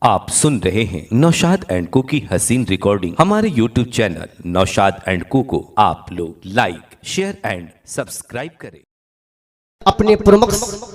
आप सुन रहे हैं नौशाद एंड को की हसीन रिकॉर्डिंग। हमारे YouTube चैनल नौशाद एंड को आप लोग लाइक, शेयर एंड सब्सक्राइब करें। अपने प्रमुख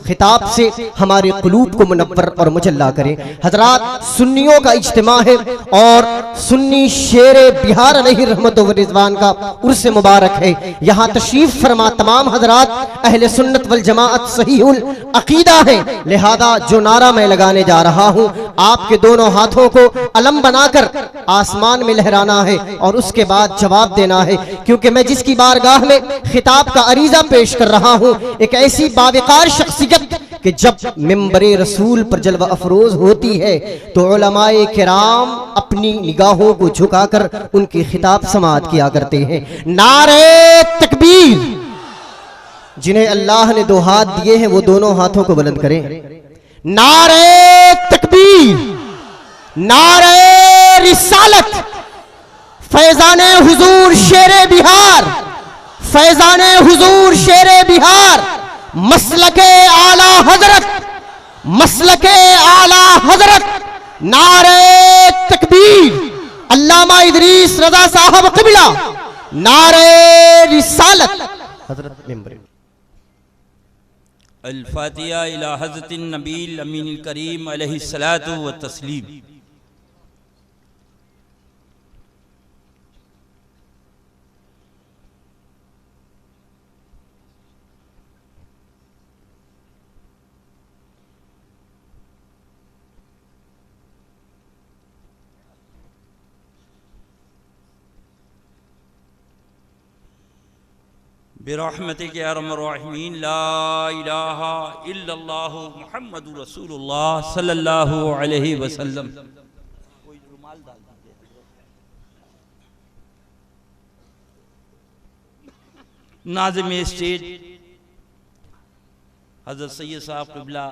खिताब से हमारे कुलूब को मुनव्वर और मुजल्ला करें। हजरात, सुन्नियों का इज्तिमा है और सुन्नी शेरे बिहार अलैहि रहमत व रिज़वान का उर्स मुबारक है। यहाँ तशरीफ फरमा तमाम हजरात अहले सुन्नत वल जमाअत सहीहुल अकीदा है। लिहाजा जो नारा मैं लगाने जा रहा हूँ, आपके दोनों हाथों को अलम बनाकर आसमान में लहराना है और उसके बाद जवाब देना है, क्योंकि मैं जिसकी बारगाह में खिताब का अरीजा पेश कर रहा हूँ, एक ऐसी बावकार शख्सियत कि जब मिंबरे रसूल पर जलवा अफरोज होती है तो उलमाए किराम अपनी निगाहों को झुकाकर उनकी खिताब समाअत किया करते हैं। नारे तकबीर! जिन्हें अल्लाह ने दो हाथ दिए हैं वो दोनों हाथों को बुलंद करें। नारे तकबीर! नारे रिसालत! फैजाने हुजूर शेरे बिहार, फैजाने हुजूर शेरे बिहार, मसलके आला हजरत, मसलके आला हजरत। नारे तकबीर! अल्लामा इदरीस रजा साहब क़िबला। नारे रिसालत! हजरत मेंबर अल-फातिहा इला हज़रतिन नबील अमीनिल करीम अलैहिस्सलातु व तस्लीम। बिरहमतिक या अरहमर राहिमीन। ला इलाहा इल्लल्लाहु मुहम्मदुर रसूलुल्लाह सल्लल्लाहु अलैहि वसल्लम। नाज़िम स्टेज हज़रत सैयद साहब क़िबला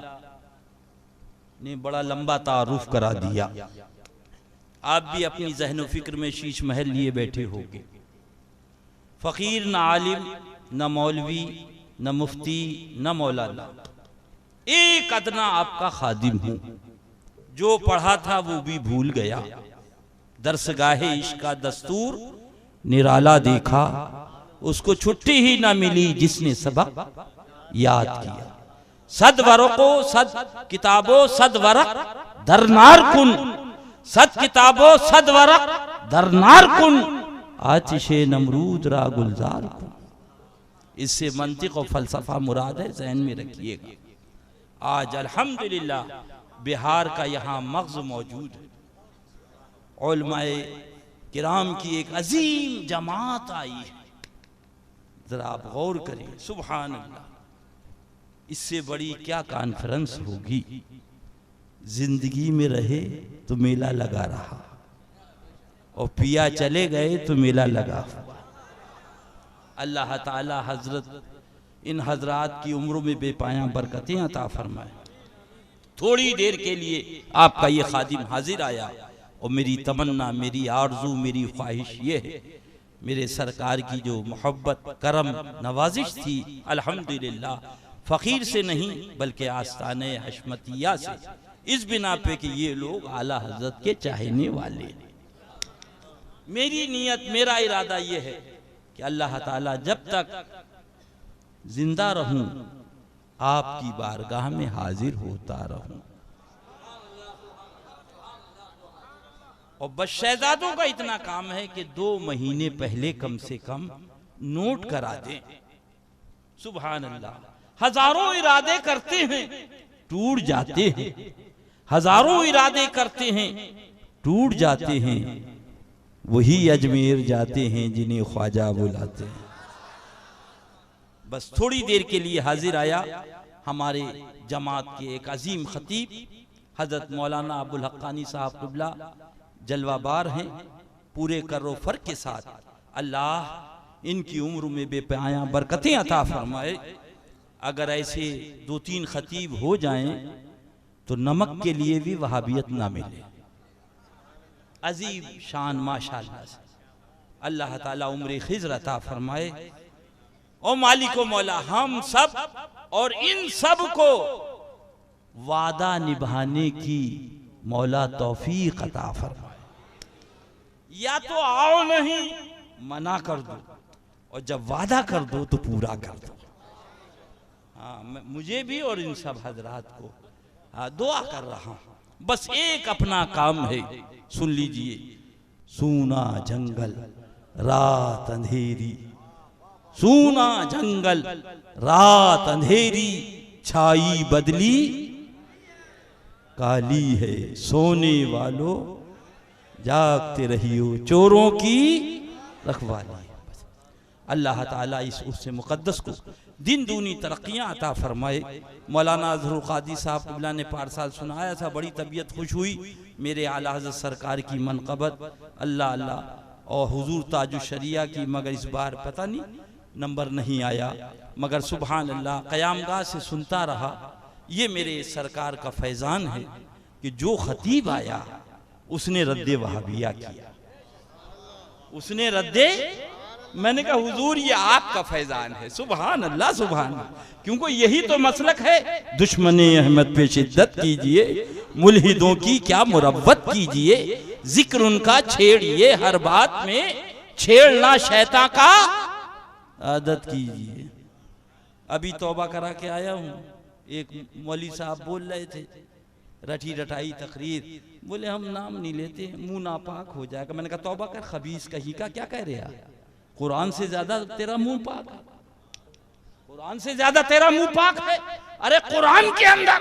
ने बड़ा लंबा तारुफ करा दिया। आप भी अपनी ज़हन व फिक्र में शीश महल लिए बैठे होंगे। फ़कीर न आलिम न मौलवी न मुफ्ती न मौलाना, एक अदना आपका खादिम हूँ। जो पढ़ा था वो भी भूल गया, दरसगाहे इश्क का दस्तूर निराला देखा, उसको छुट्टी ही ना मिली जिसने सबक याद किया। सद वरको सद किताबो सद वरक दरनार कुन, सद किताबो सद वरक दरनार कुन, आतिशे नमरूद रा गुलजार कुन। इससे मंतिक और फलसफा मुराद है, ज़हन में रखिएगा। आज अल्हम्दुलिल्लाह बिहार का यहाँ मग़ज़ मौजूद है। उलमाए किराम की एक अजीम जमात आई है। जरा आप गौर करें, सुभान अल्लाह, इससे बड़ी क्या कॉन्फ्रेंस होगी। जिंदगी में रहे तो मेला लगा रहा और पिया चले गए तो मेला लगा। अल्लाह ताला हजरत इन हजरात की उम्रों में बेपाया बरकतें अता फरमाए। थोड़ी देर के लिए आपका ये खादिम हाजिर आया और मेरी तमन्ना, मेरी आरजू, मेरी ख्वाहिश ये है, मेरे सरकार की जो मोहब्बत करम नवाजिश थी, अल्हम्दुलिल्लाह फ़कीर से नहीं बल्कि आस्ताने हशमतिया से, इस बिना पे कि ये लोग आला हजरत के चाहने वाले हैं। मेरी नीयत, मेरा इरादा ये है कि अल्लाह ताला जब तक जिंदा रहूं आपकी बारगाह में हाजिर होता रहूं। और बस शहजादों का इतना काम है कि 2 महीने पहले कम से कम नोट करा दें। सुभान अल्लाह। हजारों इरादे करते हैं टूट जाते हैं, हजारों इरादे करते हैं टूट जाते हैं, वही अजमेर जाते हैं जिन्हें ख्वाजा बुलाते हैं। बस थोड़ी देर के लिए हाजिर आया हमारे जमात के एक अजीम खतीब हजरत मौलाना अबुल हक्कानी साहब क़िबला, जलवाबार हैं पूरे कर्रो फर्क के साथ। अल्लाह इनकी उम्र में बेपाया बरकतें अता फरमाए। अगर ऐसे 2-3 खतीब हो जाएं तो नमक के लिए भी वहाबियत ना मिले। अजीब शान माशाअल्लाह से अल्लाह ताला उम्र खिज़र अता फरमाए। ओ मालिको मौला, हम सब और इन सब को वादा निभाने की मौला तौफीक अता फरमाए। या तो आओ नहीं, मना कर दो, और जब वादा कर दो तो पूरा कर दो। हाँ, मुझे भी और इन सब हजरात को दुआ कर रहा हूँ। बस एक अपना काम है, सुन लीजिए। सूना जंगल रात अंधेरी, सूना जंगल रात अंधेरी, छाई बदली काली है, सोने वालों जागते रहियो, चोरों की रखवाली। अल्लाह ताला इस उससे मुक़द्दस को दिन दूनी तरक्कियाँ अता फरमाए। मौलाना अज़हरुल क़ादी साहब क़िबला ने पारसाल सुनाया था, बड़ी तबीयत खुश हुई। मेरे आला हज़रत सरकार की मनक़बत अल्लाह अल्लाह और हुजूर ताजुश शरिया की, मगर इस बार पता नहीं नंबर नहीं आया, मगर सुबहान अल्लाह क़यामगाह से सुनता रहा। ये मेरे सरकार का फैज़ान है कि जो ख़तीब आया उसने रद्दे वहाबिया किया, उसने रद्दे। मैंने कहा हुजूर ये आपका फैजान है। सुभान अल्लाह सुभान अल्लाह, क्योंकि यही तो मसलक है। दुश्मने अहमद पे शिद्दत कीजिए, मुल्हिदों की क्या मुरव्वत कीजिए, जिक्र उनका छेड़िए, हर बात में छेड़ना शैतान का आदत कीजिए। अभी तौबा करा के आया हूँ। एक मौली साहब बोल रहे थे, रटी रटाई तकरीर, बोले हम नाम नहीं लेते, मुंह नापाक हो जाएगा। मैंने कहा तौबा कर, खबीस कही का क्या कह रहे हैं? कुरान से ज्यादा तेरा मुंह पाक है, कुरान से ज्यादा तेरा मुंह पाक है। अरे कुरान के अंदर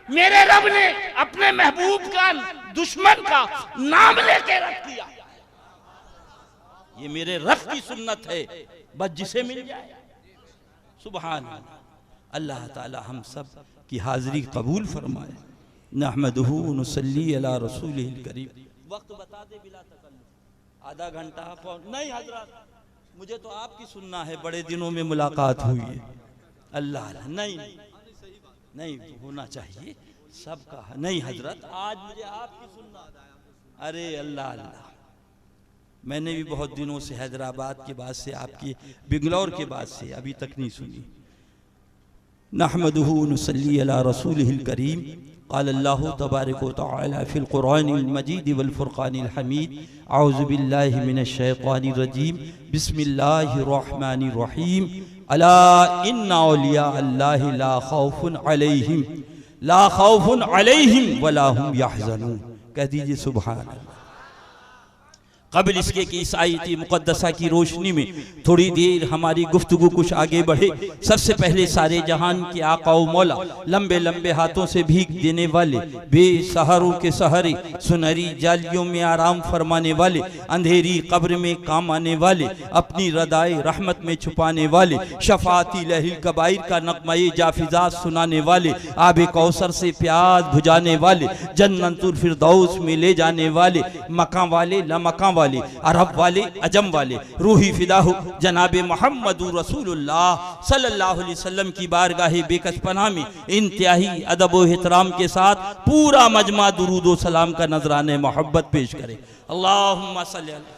मेरे रब ने अपने महबूब का दुश्मन का नाम लेके रख दिया। ये मेरे रब की सुन्नत है, बस जिसे मिल जाए। सुभान अल्लाह। अल्लाह ताला हम सब की हाजिरी कबूल फरमाए। नहमदुहु व नुसल्ली अला रसूलिल करीम। वक्त बता दे बिला तकल्लुफ, आधा घंटा नहीं हजरत, मुझे तो आपकी सुनना है, बड़े दिनों में मुलाकात हुई है। अल्लाह नहीं नहीं होना चाहिए सबका, नहीं हजरत आज मुझे आपकी सुनना। अरे अल्लाह अल्लाह, मैंने भी बहुत दिनों से हैदराबाद के बाद से, आपकी बिंगलौर के बाद से अभी तक नहीं सुनी। नहमदुहु नुसल्ली अला रसूलिल करीम। क़ाल अल्लाहु तबारक व तआला फ़िल क़ुरआनिल मजीद वल फ़ुरक़ानिल हमीद। अऊज़ु बिल्लाहि मिनश शैतानिर रजीम। बिस्मिल्लाहिर रहमानिर रहीम। अला इन्ना औलिया अल्लाहि ला खौफ़ुन अलैहिम वला हुम यहज़नून। कह दीजिए सुभान अल्लाह। कबल इसके कि इस आयत मुक़द्दसा की रोशनी में थोड़ी देर हमारी गुफ्तगू कुछ आगे बढ़े। सबसे पहले सारे जहान के आका व मौला, लंबे लंबे हाथों से भीख देने वाले, बेसहारों के सहारे, सुनहरी जालियों में आराम फरमाने वाले, अंधेरी कब्र में काम आने वाले, अपनी रदाए रहमत में छुपाने वाले, शफाती लहिल कबाइर का नगमा-ए जाफिज़ात सुनाने वाले, आबे कौसर से प्यास बुझाने वाले, जन्नतुल फिरदौस में ले जाने वाले, मकाम वाले लमकाम वाले, अरब वाले अजम वाले, रूही फिदाहु जनाबे मोहम्मद रसूलुल्लाह सल्लल्लाहु अलैहि वसल्लम की बारगाहे बेकस पनाह में इंतहाई अदब व एहतराम के साथ पूरा मजमा दुरूद व सलाम का नजराने मोहब्बत पेश करे। अल्लाहुम्मा सल्ली अला,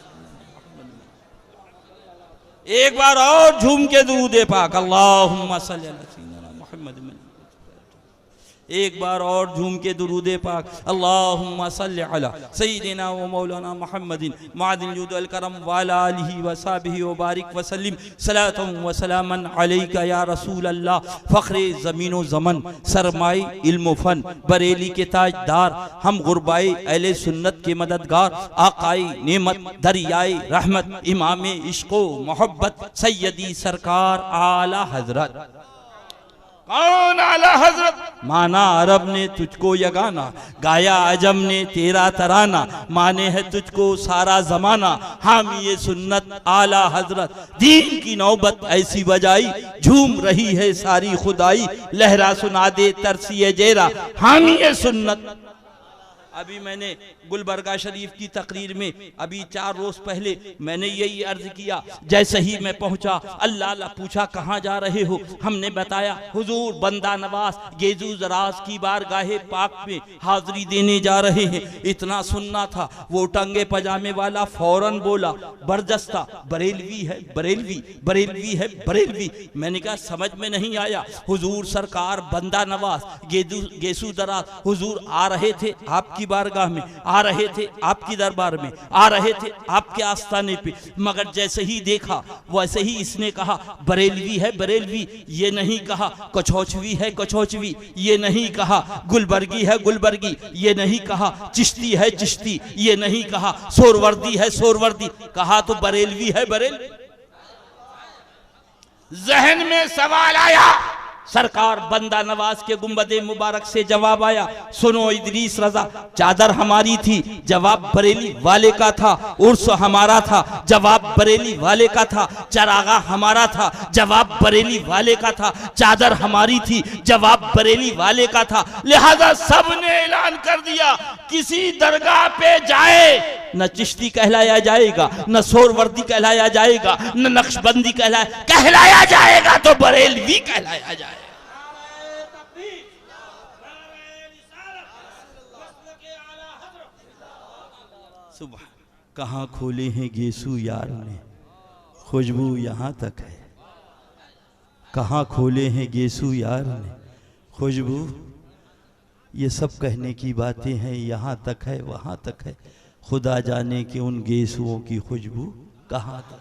एक बार और झूम के दुरूद पाक, अल्लाहुम्मा सल्ली अला सय्यिदना मुहम्मद, एक बार और झूम के दुरूद पाक, अल्लाहुम्मा सल्ली अला सय्यिदिना व मौलाना मुहम्मदिन मादिल जुद वल करम व अला आलिहि व सहबिहि व बारिक व सल्लिम सलातन व सलामन अलैका या रसूल अल्लाह। फ़ख्रे ज़मीन व ज़मन, सरमाए इल्म व फन, बरेली के ताजदार, हम गुरबाए अहले सुन्नत के मददगार, आकाए नेमत दरियाए रहमत, इमामे इश्क़ व मोहब्बत, सैयदी सरकार आला हजरत। कौन आला हजरत? माना अरब ने तुझको यगाना, गाया अजम ने तेरा तराना, माने है तुझको सारा जमाना, हामी सुन्नत आला हजरत। दीन की नौबत ऐसी बजाई, झूम रही है सारी खुदाई, लहरा सुना दे तरसी जेरा, हामी सुन्नत। अभी मैंने गुलबर्गा शरीफ की तकरीर में अभी 4 रोज पहले मैंने यही अर्ज किया। जैसे ही मैं पहुंचा, अल्लाह पूछा कहाँ जा रहे हो? हमने बताया हुजूर बंदा नवाज गेजू जराज की बारगाहे पाक में हाजिरी देने जा रहे हैं। इतना सुनना था, वो टंगे पजामे वाला फौरन बोला बरजस्ता बरेलवी है, बरेलवी बरेलवी है, बरेलवी। मैंने कहा समझ में नहीं आया। हुजूर सरकार बंदा नवाज गेजू दराज हुजूर आ रहे थे आपकी आपकी बारगाह में आ रहे थे, आपकी दरबार में आ रहे थे, आपके आस्थाने पे, मगर जैसे ही देखा वैसे ही इसने कहा बरेलवी है बरेलवी, ये नहीं कहा कछौचवी है कछौचवी, ये नहीं कहा गुलबर्गी है गुलबर्गी, ये नहीं कहा चिश्ती है चिश्ती, ये नहीं कहा सोरवर्दी है सोरवर्दी, कहा तो बरेलवी है बरेलवी। जहन में सवाल आया, सरकार बंदा नवाज के गुंबदे मुबारक से जवाब आया, सुनो इदरीस रजा, चादर हमारी थी, जवाब बरेली वाले का था, उर्स हमारा था, जवाब बरेली वाले का था, चरागा हमारा था, जवाब बरेली वाले का था, चादर हमारी थी, जवाब बरेली वाले का था। लिहाजा सबने ऐलान कर दिया किसी दरगाह पे जाए न चिश्ती कहलाया जाएगा, न सोरवर्दी कहलाया जाएगा, न नक्शबंदी कहलाया जाएगा तो बरेलवी कहलाया जाएगा। सुबह कहाँ खोले हैं गेसू यार ने, खुशबू यहाँ तक है। कहाँ खोले हैं गेसू यार ने, खुशबू, ये सब कहने की बातें हैं, यहाँ तक है वहाँ तक है, खुदा जाने कि उन गेसुओं की खुशबू कहाँ तक।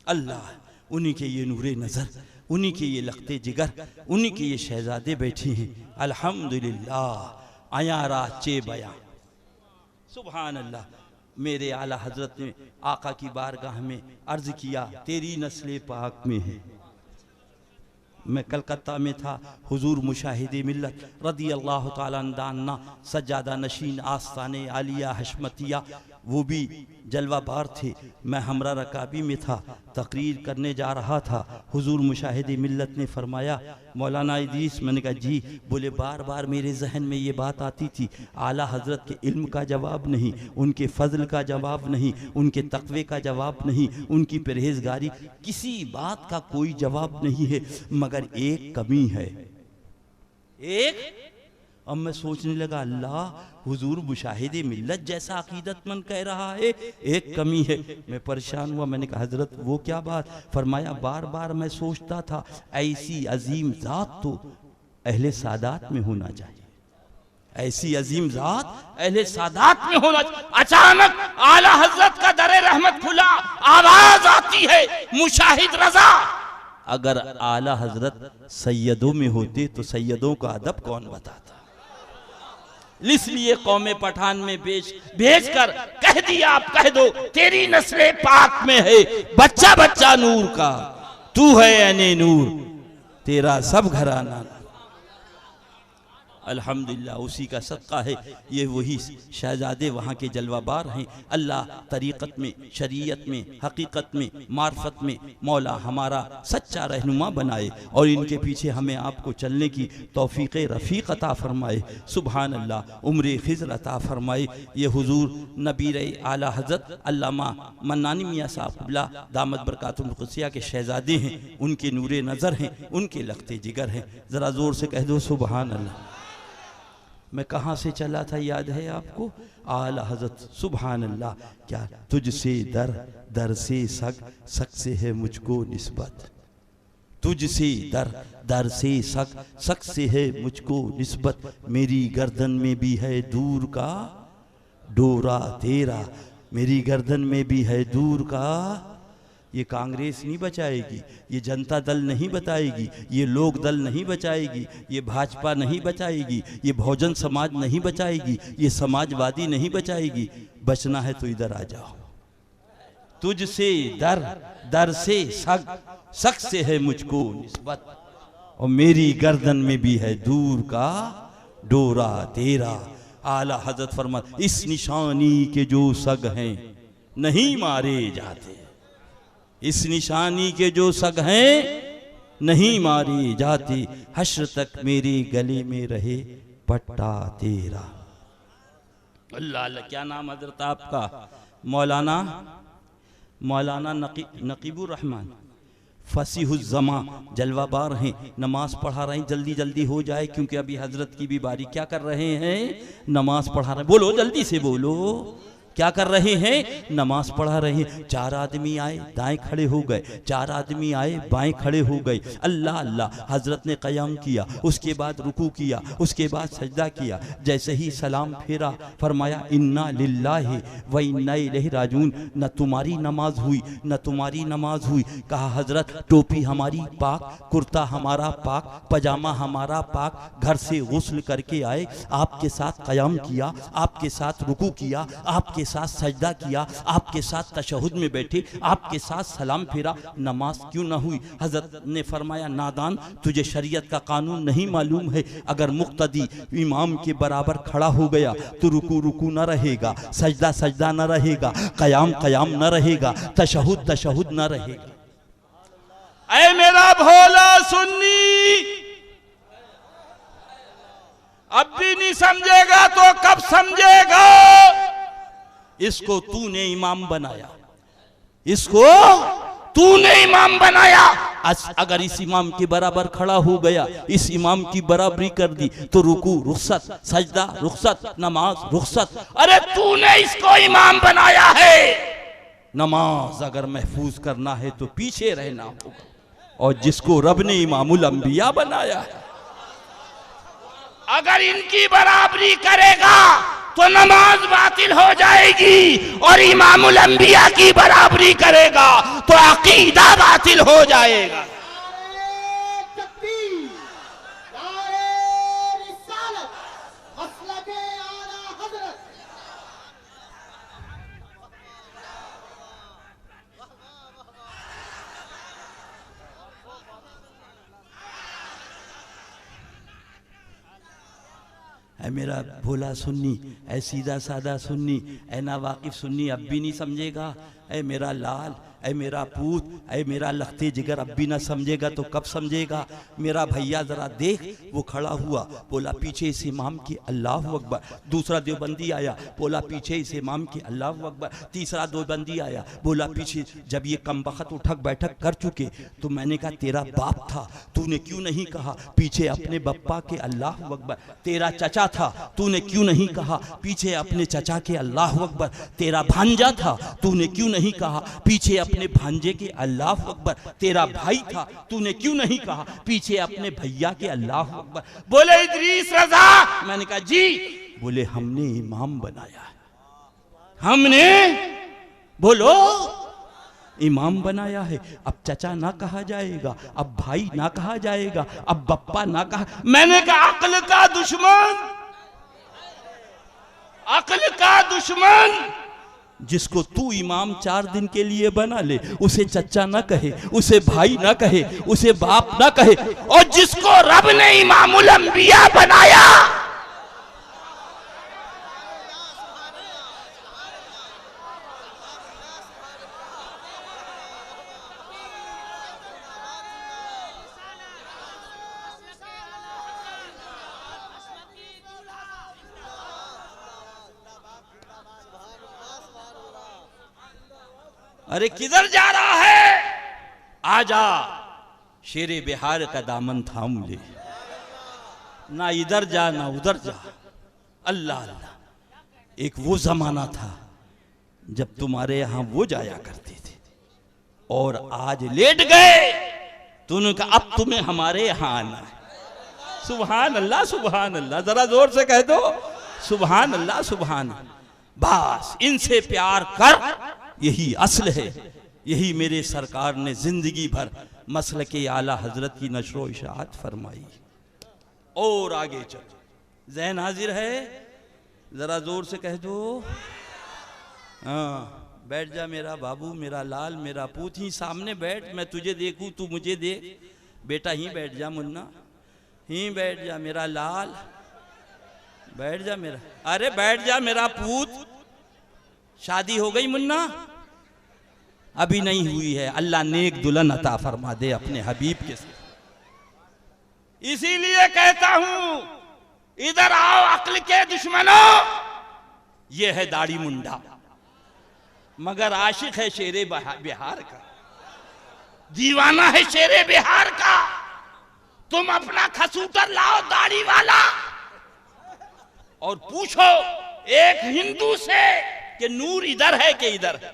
अल्लाह, उन्हीं के ये नूरे नज़र, उन्हीं के ये लखते जिगर, उन्हीं के ये शहजादे बैठी हैं। अल्हम्दुलिल्लाह आयारा चे बयां, सुभान अल्लाह। मेरे आला हजरत ने आका की बारगाह में अर्ज किया, तेरी नस्ल पाक में है। मैं कलकत्ता में था, हुजूर मुशाहिदे मिल्लत रदी अल्लाह ताला अन्ना सज्जादा नशीन आस्ताने आलिया हशमतिया, वो भी जलवा बार थे। मैं हमरा रकाबी में था, तकरीर करने जा रहा था। हुजूर मुशाहिदे मिल्लत ने फरमाया, मौलाना इदरीस। मैंने कहा जी। बोले बार बार मेरे जहन में ये बात आती थी, आला हजरत के इल्म का जवाब नहीं, उनके फजल का जवाब नहीं, उनके तकवे का जवाब नहीं, उनकी परहेजगारी, किसी बात का कोई जवाब नहीं है, मगर एक कमी है, एक। अब मैं सोचने लगा, अल्लाह, हुजूर मुशाहिदे मिल्लत जैसा अकीदतमंद कह रहा है, एक कमी है। मैं परेशान हुआ, मैंने कहा हजरत वो क्या बात? फरमाया, बार बार मैं सोचता था ऐसी अजीम जात तो अहले सादात में होना चाहिए, ऐसी अजीम जात अहले सादात में होना चाहिए। अचानक आला हजरत का दरे रहमत खुला, आवाज आती है, मुशाहिद रजा। अगर आला हजरत सैयदों में होते तो सैयदों का अदब कौन बताता? इसलिए कौमे पठान में भेज कर कह दिया, आप कह दो तेरी नस्ले पाक में है बच्चा बच्चा नूर का, तू है अने नूर, तेरा सब घराना। अल्हम्दुलिल्लाह, उसी का सदका है, ये वही शहजादे वहाँ के जलवाबार हैं। अल्लाह तरीक़त में, शरीयत में, हकीकत में, मार्फत में मौला हमारा सच्चा रहनुमा बनाए और इनके पीछे हमें आपको चलने की तौफीक़ रफ़ीक़ अता फरमाए। सुबहान अल्लाह, उम्र खिज़र अता फरमाए। ये हुजूर नबीर आला हज़रत अल्लामा मन्नानी मियाँ साहब दामद बरकातुल क़ुद्सिया के शहजादे हैं, उनके नूरे नज़र हैं, उनके लखते जिगर हैं। ज़रा ज़ोर से कह दो सुबहान अल्लाह। मैं कहाँ से चला था याद है आपको? आला हज़रत सुभान अल्लाह। क्या तुझसे दर दर से सग, सग से है मुझको निस्बत, तुझसे दर दर से सग, सग से है मुझको निस्बत, मेरी गर्दन में भी है दूर का डोरा तेरा, मेरी गर्दन में भी है दूर का। ये कांग्रेस नहीं बचाएगी, ये जनता दल नहीं बताएगी, ये लोक दल नहीं बचाएगी, ये भाजपा नहीं बचाएगी, ये बहुजन समाज नहीं बचाएगी, ये समाजवादी नहीं बचाएगी। बचना है तो इधर आ जाओ। तुझसे दर दर से सग, सग से है मुझको निस्बत, और मेरी गर्दन में भी है दूर का डोरा तेरा। आला हजरत फरमा, इस निशानी के जो सग हैं नहीं मारे जाते, इस निशानी के जो सग हैं नहीं मारे जाते, हश्र तक मेरे गले में रहे पट्टा तेरा। अल्लाह अल्लाह, क्या नाम हजरत आपका? मौलाना नकीबुर रहमान फसीहुज़्ज़मा जलवाबार हैं, नमाज पढ़ा रहे हैं। जल्दी जल्दी हो जाए क्योंकि अभी हजरत की भी बारी। क्या कर रहे हैं? नमाज पढ़ा रहे हैं। बोलो जल्दी से बोलो, क्या कर रहे हैं? नमाज पढ़ा रहे हैं। 4 आदमी आए, दाएं खड़े हो गए, 4 आदमी आए, बाएं खड़े हो गए। अल्लाह अल्लाह, हजरत ने क़याम किया, उसके बाद रुकू किया, उसके बाद सजदा किया। जैसे ही सलाम फेरा, फरमाया इन्ना लिल्लाहि व इन्ना इलैहि राजिऊन। न तुम्हारी नमाज हुई, न तुम्हारी नमाज हुई। कहा हजरत टोपी हमारी पाक, कुर्ता हमारा पाक, पजामा हमारा पाक, घर से गुस्ल करके आए, आपके साथ क़याम किया, आपके साथ रुकू किया, आपके साथ सजदा किया, आपके साथ तशहुद में बैठे, आपके साथ सलाम फेरा, नमाज क्यों ना हुई? हजरत ने फरमाया नादान, तुझे शरीयत का कानून नहीं मालूम है। अगर मुक्तदी इमाम के बराबर खड़ा हो गया तो रुकू रुकू ना रहेगा, सजदा सजदा ना रहेगा, क़याम क़याम ना रहेगा, तशहुद तशहुद ना रहेगा। ऐ मेरा भोला सुन्नी, अब भी नहीं समझेगा तो कब समझेगा? इसको तूने इमाम बनाया, इसको तूने इमाम बनाया। अगर इस इमाम के बराबर खड़ा हो गया, इस इमाम की बराबरी कर दी तो रुकू रुखसत, सजदा रुखसत, नमाज रुखसत। अरे तूने इसको इमाम बनाया है। नमाज अगर महफूज करना है तो पीछे रहना होगा, और जिसको रब ने इमामुल अंबिया बनाया है, अगर इनकी बराबरी करेगा तो नमाज बातिल हो जाएगी, और इमामुल अंबिया की बराबरी करेगा तो अकीदा बातिल हो जाएगा। ऐ मेरा भोला सुन्नी, ऐ सीधा साधा सुन्नी, ऐ ना वाकिफ सुन्नी, अब भी नहीं समझेगा? ऐ मेरा लाल, ऐ मेरा पूत, ऐ मेरा लखते जिगर, अब भी ना समझेगा तो कब समझेगा? मेरा भैया जरा देख, वो खड़ा हुआ, बोला पीछे इस इमाम की अल्लाहु अकबर। दूसरा देवबंदी आया, बोला पीछे इस इमाम की अल्लाहु अकबर। तीसरा देवबंदी आया, बोला पीछे। जब ये कमबख्त उठक बैठक कर चुके तो मैंने कहा तेरा बाप था, तूने क्यों नहीं कहा पीछे अपने बप्पा के अल्लाहु अकबर? तेरा चचा था, तूने क्यों नहीं कहा पीछे अपने चचा के अल्लाहु अकबर? तेरा भांजा था, तूने क्यों नहीं कहा पीछे अपने भांजे के अल्लाहु अकबर? तेरा भाई था, तूने क्यों नहीं कहा पीछे अपने भैया के अल्लाहु अकबर? बोले इदरीस रजा। मैंने कहा जी। बोले हमने इमाम बनाया है, हमने, बोलो, इमाम बनाया है। अब चचा ना कहा जाएगा, अब भाई ना कहा जाएगा, अब बप्पा ना कहा। मैंने कहा अक्ल का दुश्मन, अक्ल का दुश्मन, जिसको तू इमाम 4 दिन के लिए बना ले, उसे चचा ना कहे, उसे भाई ना कहे, उसे बाप ना कहे, और जिसको रब ने इमामुल अंबिया बनाया, अरे किधर जा रहा है? आजा, शेरे बिहार का दामन थाम ले, ना इधर जा ना उधर जा। अल्लाह अल्लाह। एक वो जमाना था जब तुम्हारे यहां वो जाया करते थे, और आज लेट गए तो उन्होंने कहा अब तुम्हें हमारे यहां आना है। सुभान अल्लाह, सुभान अल्लाह, जरा जोर से कह दो सुभान अल्लाह, सुभान अल्लाह। बस इनसे प्यार कर, यही असल है। यही मेरे सरकार ने जिंदगी भर मसल के आला हजरत की नशरो इशाअत फरमाई। और आगे चल, ज़हन हाजिर है? जरा जोर से कह दो हाँ। बैठ जा मेरा बाबू, मेरा लाल, मेरा पूत, ही सामने बैठ, मैं तुझे देखूं तू मुझे देख। बेटा ही बैठ जा मुन्ना, ही बैठ जा मेरा लाल, बैठ जा मेरा, अरे बैठ जा मेरा पूत। शादी हो गई मुन्ना? अभी नहीं हुई है। अल्लाह नेक दुल्हन अता फरमा दे अपने हबीब के साथ। इसीलिए कहता हूं इधर आओ अक्ल के दुश्मनों। ये है दाढ़ी मुंडा, मगर आशिक है शेरे बिहार का, दीवाना है शेरे बिहार का। तुम अपना खसूटर लाओ दाढ़ी वाला और पूछो एक हिंदू से कि नूर इधर है कि इधर है।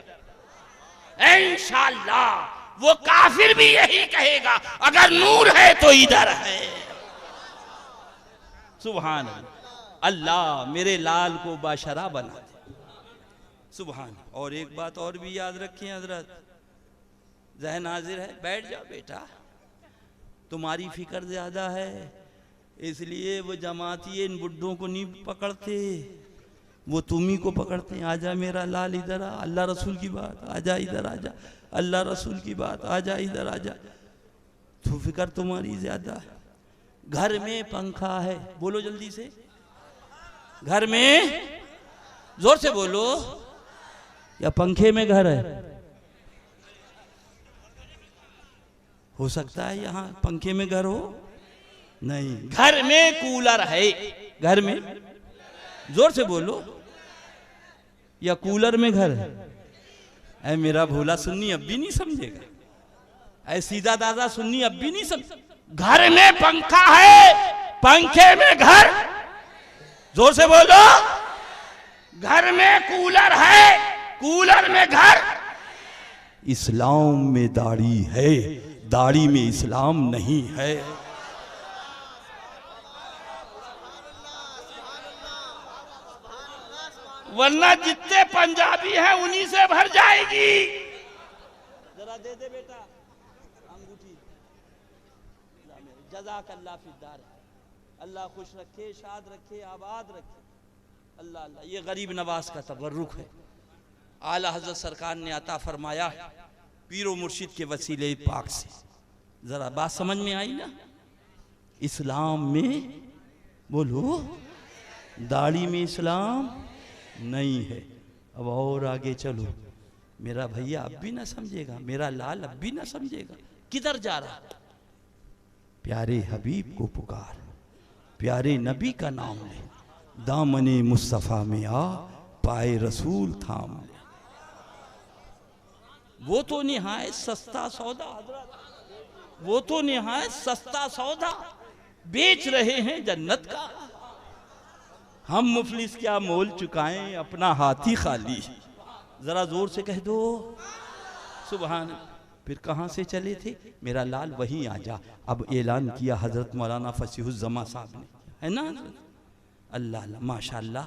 इंशाअल्लाह वो काफिर भी यही कहेगा, अगर नूर है तो इधर है। सुभान अल्लाह, मेरे लाल को बाशरा बना दे। सुभान। और एक बात और भी याद रखें हजरत, ज़हन हाजिर है, बैठ जाओ बेटा, तुम्हारी फिक्र ज्यादा है इसलिए वो जमाती इन बुड्ढों को नहीं पकड़ते, वो तुम्ही को पकड़ते हैं। आजा मेरा लाल इधर आ, अल्लाह रसूल की बात, आजा इधर आजा, अल्लाह रसूल की बात, आजा इधर आजा। तो फिक्र तुम्हारी ज्यादा है। घर में पंखा है, बोलो जल्दी से, घर में, जोर से बोलो, या पंखे में घर है? हो सकता है यहाँ पंखे में घर हो, नहीं, घर में कूलर है। घर में, जोर से बोलो, या कूलर में घर है? ऐ मेरा भोला सुन्नी अब भी नहीं समझेगा, ऐ सीधा दादा सुन्नी अब भी नहीं समझ। घर में पंखा है, पंखे में घर, जोर से बोलो, घर में कूलर है, कूलर में घर। इस्लाम में दाढ़ी है, दाढ़ी में इस्लाम नहीं है। वरना जितने पंजाबी हैं उन्हीं से भर जाएगी। जरा दे दे बेटा अंगूठी। जज़ाकल्लाह फिद्दार, अल्लाह खुश रखे, शाद रखे, आबाद रखे। अल्लाह अल्लाह, ये गरीब नवाज का तबर्रुक है। आला हज़रत सरकार ने अता फरमाया पीरो मुर्शिद के वसीले पाक से। जरा बात समझ में आई ना? इस्लाम में, बोलो, दाढ़ी में इस्लाम नहीं है। अब और आगे चलो, मेरा भैया अब भी ना समझेगा, मेरा लाल अब भी ना समझेगा। किधर जा रहा? प्यारे हबीब को पुकार, प्यारे नबी का नाम ले, दामने मुस्तफ़ा में आ, पाए रसूल थाम ले। वो तो निहायत सस्ता सौदा, वो तो निहायत सस्ता सौदा बेच रहे हैं जन्नत का। हम मुफलिस क्या मोल चुकाएं, अपना हाथी खाली। जरा जोर से कह दो सुभान। फिर कहाँ से चले थे? मेरा लाल वहीं आ जा। अब ऐलान किया हजरत मौलाना फसीहुज़्ज़मा साहब ने, है ना? अल्लाह अल्लाह, माशाअल्लाह।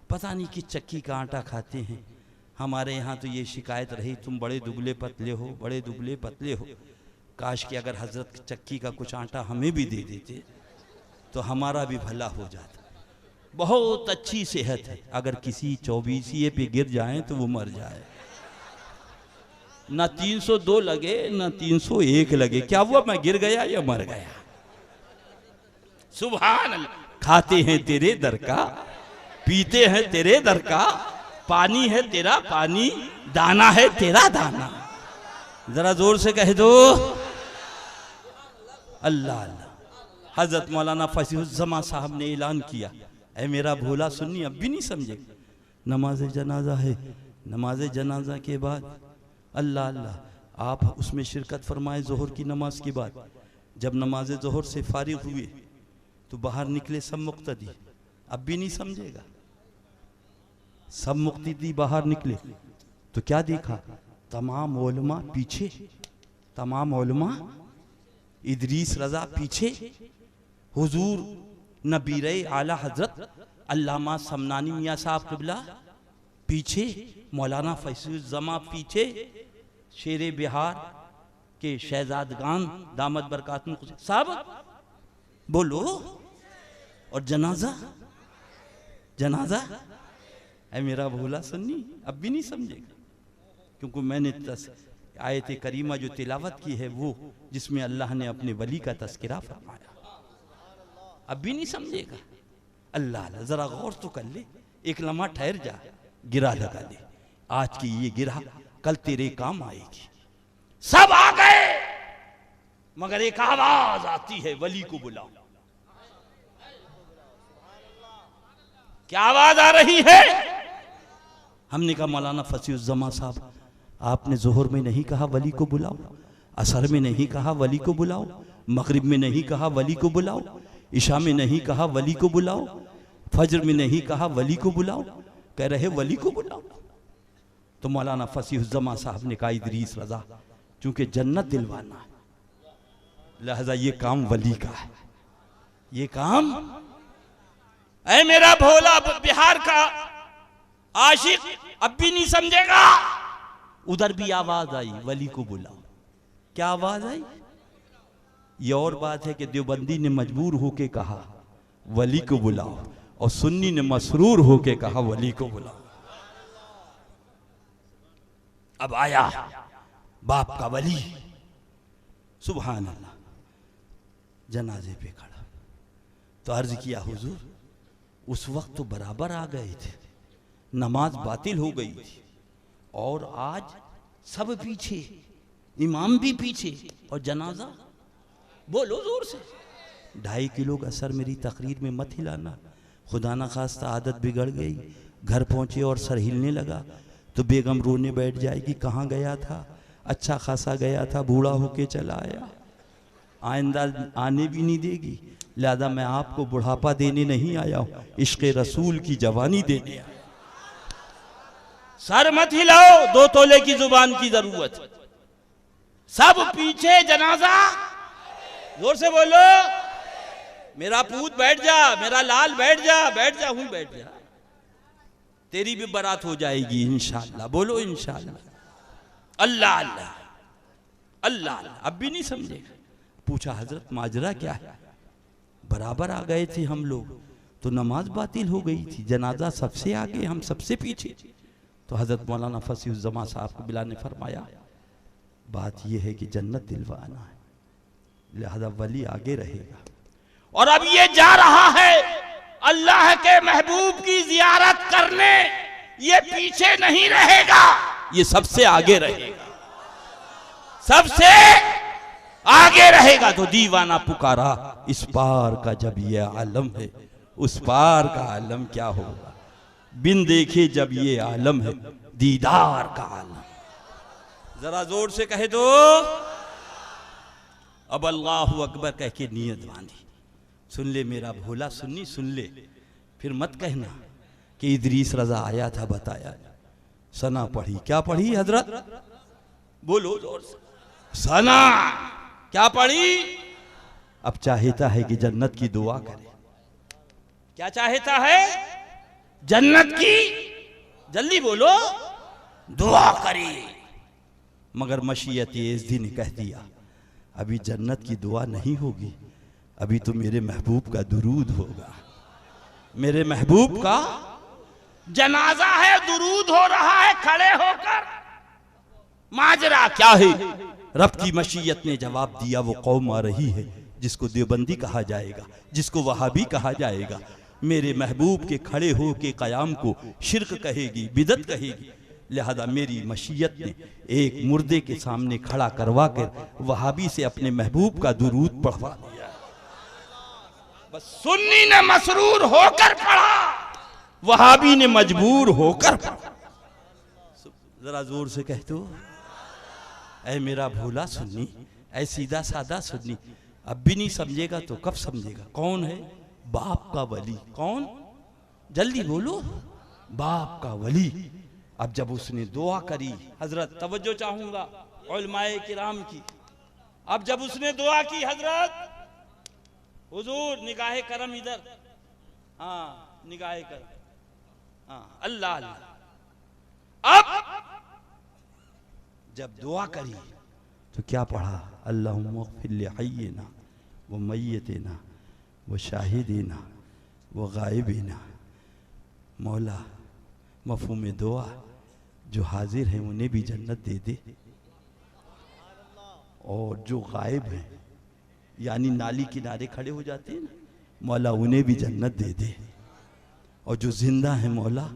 पता नहीं कि चक्की का आटा खाते हैं। हमारे यहाँ तो ये शिकायत रही, तुम बड़े दुबले पतले हो, बड़े दुबले पतले हो। काश कि अगर हजरत चक्की का कुछ आटा हमें भी दे देते तो हमारा भी भला हो जाता। बहुत अच्छी सेहत है, अगर किसी 24 पे गिर जाए तो वो मर जाए। ना 302 लगे ना 301 लगे, क्या हुआ? मैं गिर गया या मर गया? सुभान अल्लाह। खाते हैं तेरे दर का, पीते हैं तेरे दर का, पानी है तेरा पानी, दाना है तेरा दाना। जरा जोर से कह दो अल्लाह अल्लाह। हजरत मौलाना फसीहुज़्ज़मा साहब ने ऐलान किया, ऐ मेरा भोला सुन्नी अब भी नहीं समझे। नमाज जनाजा है, नमाज जनाजा के बाद अल्लाह अल्लाह आप उसमें शिरकत फरमाए ज़ोहर की नमाज के बाद। जब नमाज ज़ोहर से फारिग हुए तो बाहर निकले सब मुक्तदी, अब भी नहीं समझेगा। सब मुक्तदी बाहर निकले तो क्या देखा? तमाम उलमा पीछे, तमाम उलमा, इदरीस रजा पीछे, हुजूर नबीरे आला हजरत अल्लामा समनानी मियाँ साहब क़िबला पीछे, मौलाना फसीहुज़्ज़मा पीछे, शेरे बिहार के शहजादगान दामद बरकातुहुम साहब बोलो। और जनाजा, जनाजा, ऐ मेरा भोला सुन्नी अब भी नहीं समझेगा। क्योंकि मैंने आयत करीमा जो तिलावत की है वो जिसमें अल्लाह ने अपने वली का तस्करा फरमाया, अब भी नहीं समझेगा। अल्लाह अल्लाह, जरा गौर तो कर ले, एक लम्हा ठहर जा, गिरा लगा ले। आज की ये गिरा कल तेरे काम आएगी। सब आ गए मगर एक आवाज आती है, वली को बुलाओ। क्या आवाज आ रही है? हमने कहा मौलाना फसीहुज़्ज़मा साहब आपने जोहर में नहीं कहा वली को बुलाओ, असर में नहीं कहा वली को बुलाओ, मगरिब में नहीं कहा वली को बुलाओ, इशा में नहीं कहा वली को बुलाओ, फजर में नहीं कहा वली को बुलाओ, कह रहे वली को बुलाओ। तो मौलाना फसीहुज़्ज़मा साहब ने कहा इदरीस रजा चूंकि जन्नत दिलवाना है, लिहाजा ये काम वली का है, ये काम। ऐ मेरा भोला बिहार का आशिक अब भी नहीं समझेगा। उधर भी आवाज आई वली को बुलाओ। क्या आवाज आई? ये और बात है कि देवबंदी ने मजबूर होके कहा वली को बुलाओ, और सुन्नी ने मसरूर होके कहा वली को बुलाओ। अब आया बाप का वली, सुभान अल्लाह, जनाजे पे खड़ा। तो अर्ज किया हुजूर उस वक्त तो बराबर आ गए थे, नमाज बातिल हो गई थी, और आज सब पीछे, इमाम भी पीछे और जनाजा। बोलो जोर से। 2.5 किलो का सर मेरी तकरीर में मत हिलाना, खुदा ना खास्ता आदत बिगड़ गई, घर पहुंचे और सर हिलने लगा तो बेगम रोने बैठ जाएगी, कहाँ गया था, अच्छा खासा गया था, बूढ़ा होके चला आया, आइंदा आने भी नहीं देगी। लिहाजा मैं आपको बुढ़ापा देने नहीं आया हूं, इश्क़े रसूल की जवानी देने आया। सर मत हिलाओ, 2 तोले की जुबान की जरूरत। सब पीछे, जनाजा जोर से बोलो। मेरा पूत बैठ जा, मेरा लाल बैठ जा, बैठ जा, हूं बैठ जा, तेरी भी बारात हो जाएगी इंशाअल्लाह। बोलो इंशाअल्लाह। अल्लाह अल्लाह अल्लाह अल्लाह। अब भी नहीं समझे। पूछा हजरत माजरा क्या है? बराबर आ गए थे हम लोग तो नमाज बातिल हो गई थी, जनाजा सबसे आगे हम सबसे पीछे। तो हजरत मौलाना फसीहुज़्ज़मा साहब को बिला ने फरमाया बात यह है कि जन्नत दिलवाना है, लिहाजा वली आगे रहेगा। और अब ये जा रहा है अल्लाह के महबूब की जियारत करने, ये पीछे नहीं रहेगा, ये सबसे आगे रहेगा, सबसे आगे रहेगा। तो दीवाना पुकारा इस पार का जब ये आलम है, उस पार का आलम क्या होगा, बिन देखे जब ये आलम है, दीदार का आलम। जरा जोर से कहे तो। अब अल्लाहु अकबर कह के नियत बांधी। सुन ले मेरा भोला सुन्नी, सुन ले, फिर मत कहना कि इदरीस रजा आया था बताया। सना पढ़ी। क्या पढ़ी हजरत? बोलो जोर से। सना क्या पढ़ी? अब चाहता है कि जन्नत की दुआ करे। क्या चाहता है? जन्नत की, जल्दी बोलो, दुआ करे। मगर मशीयत इज़्ज़ी ने कह दिया अभी जन्नत की दुआ नहीं होगी, अभी तो मेरे महबूब का दुरूद होगा। मेरे महबूब का जनाजा है, दुरूद हो रहा है खड़े होकर। माजरा क्या है? रब की मशीयत ने जवाब दिया वो कौम आ रही है जिसको देवबंदी कहा जाएगा, जिसको वहाबी कहा जाएगा। मेरे महबूब के खड़े हो के कयाम को शिरक कहेगी, बिदत कहेगी। लिहाजा मेरी मशीयत ने एक मुर्दे के सामने खड़ा करवा कर वहाबी से अपने महबूब का दुरूद पढ़वा दिया। बस सुन्नी ने मसरूर होकर पढ़ा, वहाबी ने मजबूर होकर पढ़ा। जरा जोर से कह दो, ऐ मेरा भोला सुन्नी, ऐ सीधा सादा सुन्नी। अब भी नहीं समझेगा तो कब समझेगा? कौन है? बाप का वली। कौन? जल्दी बोलो। बाप का वली। अब जब उसने दुआ करी, हजरत तवज्जो चाहूंगा उलमाए किराम की, अब जब उसने दुआ की हजरत, हुजूर निगाहे करम इधर, हाँ निगाहे करम, हाँ अल्लाह अल्लाह। अब जब दुआ करी तो क्या पढ़ा? अल्लाहुम्मा इग़फिर लि हय्यिना व मय्यितिना व शाहिदिना व गायबिना। मौला मफ़हूम दुआ, जो हाजिर हैं उन्हें भी जन्नत दे दे, और जो गायब हैं यानी नाली किनारे खड़े हो जाते हैं ना, मौला उन्हें भी जन्नत दे दे, और जो जिंदा हैं मौला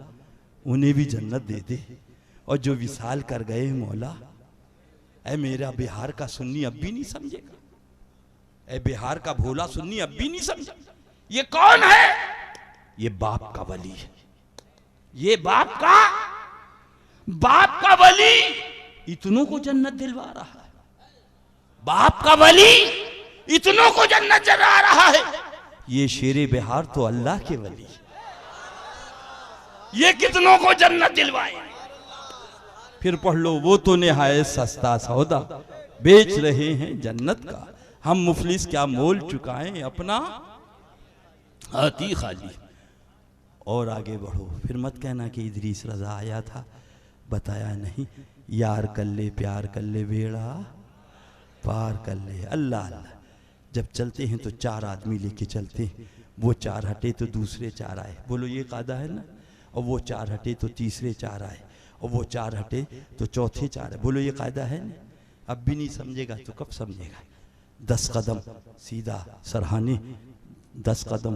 उन्हें भी जन्नत दे दे, और जो विसाल कर गए हैं मौला। ऐ मेरा बिहार का सुन्नी अब भी नहीं समझेगा, ऐ बिहार का भोला सुन्नी अब भी नहीं समझा। ये कौन है? ये बाप का वली है। ये बाप का वली इतनों को जन्नत दिलवा रहा है। बाप का वली इतनों को जन्नत दिलवा रहा है। ये शेरे बिहार तो अल्लाह के वली, ये कितनों को जन्नत दिलवाए। फिर पढ़ लो, वो तो निहायत सस्ता सौदा, बेच रहे हैं जन्नत का, हम मुफलिस क्या मोल चुकाएं अपना हाथी खाली। और आगे बढ़ो, फिर मत कहना कि इदरीस रजा आया था, बताया नहीं। यार कर ले प्यार कर ले बेड़ा पार कर ले। अल्लाह अल्लाह, जब चलते हैं तो 4 आदमी लेके चलते हैं, वो 4 हटे तो दूसरे 4 आए, बोलो ये कायदा है ना। और वो 4 हटे तो तीसरे 4 आए, और वो 4 हटे तो चौथे 4 आए, बोलो ये कायदा है ना। अब भी नहीं समझेगा तो कब समझेगा। 10 कदम सीधा सरहाने, 10 कदम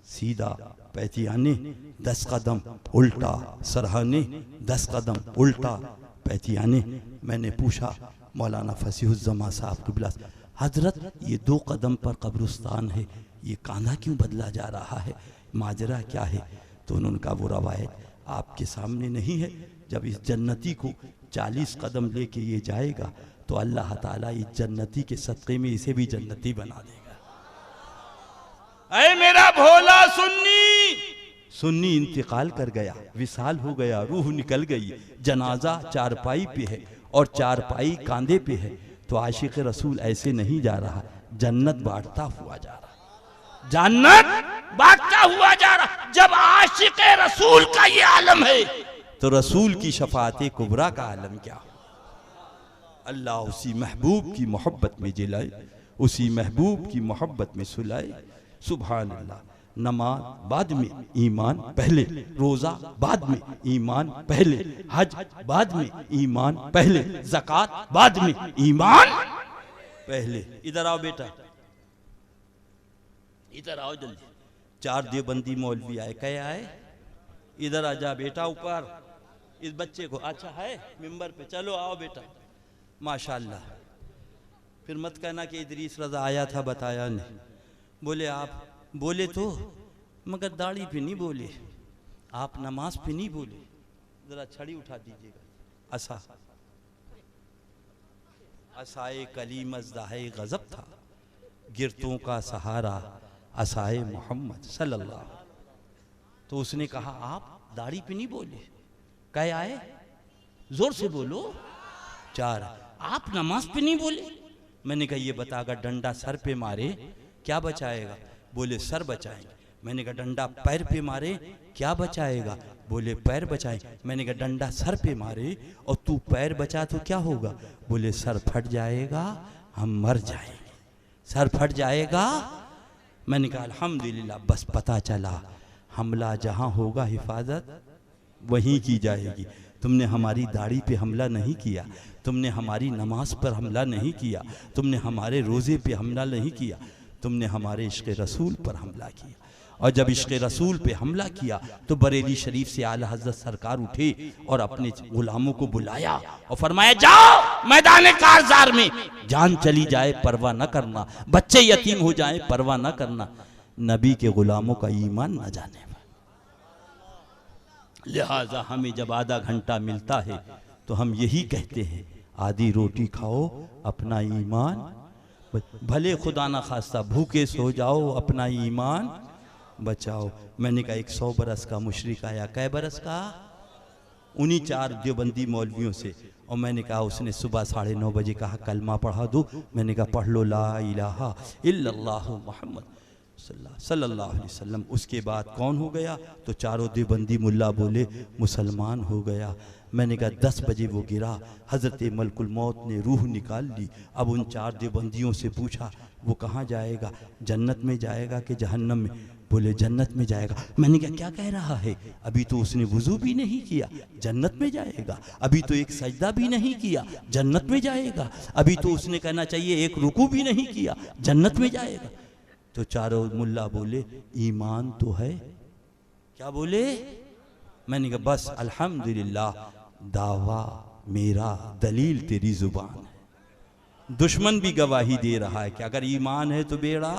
सीधा पैतियाने, 10 कदम उल्टा सरहाने, 10 कदम उल्टा पैतियाने। मैंने पूछा मौलाना फसीहुज़्ज़मा साहब की बिलास, हजरत ये 2 कदम पर कब्रिस्तान है, ये कांधा क्यों बदला जा रहा है, माजरा क्या है। तो उन्होंने कहा वो रवायत आपके सामने नहीं है। जब इस जन्नती को 40 कदम लेके ये जाएगा तो अल्लाह ताला इस जन्नती के सदक़े में इसे भी जन्नती बना देगा। ऐ मेरा भोला सुन्नी, सुन्नी इंतकाल कर गया, विसाल हो गया, रूह निकल गई, जनाजा चारपाई पे है और चारपाई कांधे पे है। तो आशिक रसूल ऐसे नहीं जा रहा, जन्नत बांटता हुआ जा रहा, जन्नत बांटता हुआ जा रहा। जब आशिक रसूल का ये आलम है तो रसूल की शफाअत कुबरा का आलम क्या हो। अल्लाह उसी महबूब की मोहब्बत में जिलाए, उसी महबूब की मोहब्बत में सुलाए। सुभान अल्लाह। नमाज बाद में, ईमान पहले, रोजा बाद में, ईमान पहले, हज बाद में, ईमान पहले, ज़कात बाद में, ईमान पहले। इधर आओ बेटा, इधर आओ जल्दी। 4 देवबंदी मौलवी आए, कहे आए, इधर आ जा बेटा ऊपर। इस बच्चे को अच्छा है मिंबर पे, चलो आओ बेटा, माशाल्लाह। फिर मत कहना कि इदरीस रजा आया था, बताया नहीं। बोले आप बोले तो, मगर दाढ़ी पे नहीं बोले, आप नमाज पे नहीं बोले। जरा छड़ी उठा दीजिएगा। असा असाए कलीम अज़दाहे गज़ब था, गिरतों का सहारा असाए मोहम्मद सल्लल्लाहु। तो उसने कहा आप दाढ़ी पे नहीं बोले, कहे आए जोर से बोलो। 4 आप नमाज पे नहीं बोले। मैंने कहा ये बता, अगर डंडा सर पे मारे क्या बचाएगा, बोले सर बचाएंगे। मैंने कहा डंडा पैर पे मारे क्या बचाएगा, बोले पैर बचाए। मैंने कहा डंडा सर पे मारे और तू पैर बचा तो क्या होगा, बोले सर फट जाएगा, हम मर जाएंगे, सर फट जाएगा। मैंने कहा अल्हम्दुलिल्लाह, बस पता चला हमला जहां होगा हिफाजत वहीं की जाएगी। तुमने हमारी दाढ़ी पे हमला नहीं किया, तुमने हमारी नमाज पर हमला नहीं किया, तुमने हमारे रोज़े पे हमला नहीं किया, तुमने हमारे इश्क़ रसूल पर हमला किया। और जब इश्क़ रसूल पे हमला किया तो बरेली शरीफ से आला हज़रत सरकार उठे और अपने गुलामों को बुलाया और फरमाया जाओ मैदान कारज़ार में, जान चली जाए परवाह न करना, बच्चे यतीम हो जाए परवाह न करना, नबी के गुलामों का ईमान न जाने। लिहाजा हमें जब आधा घंटा मिलता है तो हम यही कहते हैं, आधी रोटी खाओ अपना ईमान, भले खुदा ना खास्ता भूखे सो जाओ अपना ईमान बचाओ। मैंने कहा 100 बरस का मुशरिक आया, कै बरस का, उन्हीं 4 देवबंदी मौलवियों से। और मैंने कहा, उसने सुबह 9:30 बजे कहा कलमा पढ़ा दो। मैंने कहा पढ़ लो ला इलाहा इल्लल्लाहु मुहम्मद सल्लल्लाहु अलैहि वसल्लम। उसके बाद कौन हो गया, तो 4 देवबंदी मुल्ला बोले मुसलमान हो गया। मैंने कहा 10 बजे वो गिरा, हज़रत मलकुल मौत ने रूह निकाल ली। अब उन 4 देवबंदियों से पूछा वो कहाँ जाएगा, जन्नत में जाएगा कि जहन्नम में, बोले जन्नत में जाएगा। मैंने कहा क्या कह रहा है, अभी तो उसने वुजू भी नहीं किया, जन्नत में जाएगा। अभी तो एक सजदा भी नहीं किया, जन्नत में जाएगा। अभी तो उसने कहना चाहिए एक रुकू भी नहीं किया, जन्नत में जाएगा। तो 4 मुल्ला बोले ईमान तो है, क्या बोले। मैंने कहा बस अल्हम्दुलिल्लाह, दावा मेरा दलील तेरी जुबान है। दुश्मन भी गवाही दे रहा है कि अगर ईमान है तो बेड़ा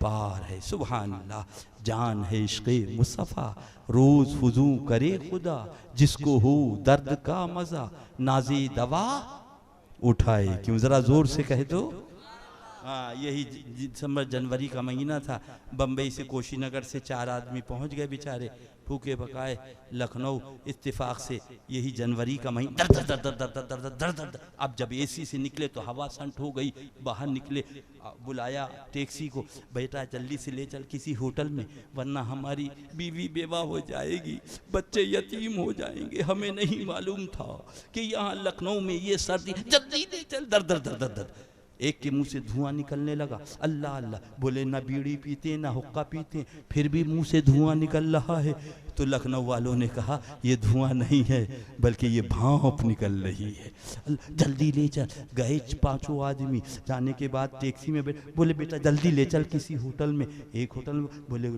पार है। सुभान अल्लाह। जान है इश्क़े मुस्तफ़ा, रोज़ फुजू करे खुदा, जिसको हो दर्द का मज़ा, नाज़े दवा उठाए। क्यों, ज़रा ज़ोर से कह दो। हाँ, यही दिसंबर जनवरी का महीना था। बम्बई से कुशीनगर से 4 आदमी पहुंच गए बेचारे, भूखे भकाए लखनऊ। इत्तेफाक से यही जनवरी का महीना दर दर दर दर दर दर दर दर। अब जब एसी से निकले तो हवा संट हो गई, बाहर निकले, बुलाया टैक्सी को, बेटा जल्दी से ले चल किसी होटल में, वरना हमारी बीवी बेवा हो जाएगी, बच्चे यतीम हो जाएंगे। हमें नहीं मालूम था कि यहाँ लखनऊ में ये सर्दी, जल्दी ले चल। दर दर दर दर दर। एक के मुंह से धुआं निकलने लगा। अल्लाह अल्लाह बोले, ना बीड़ी पीते ना हुक्का पीते, फिर भी मुंह से धुआं निकल रहा है। तो लखनऊ वालों ने कहा, ये धुआं नहीं है बल्कि ये भांप निकल रही है, जल्दी ले चल। गए 5 आदमी, जाने के बाद टैक्सी में बोले, बेटा जल्दी ले चल किसी होटल में। एक होटल में बोले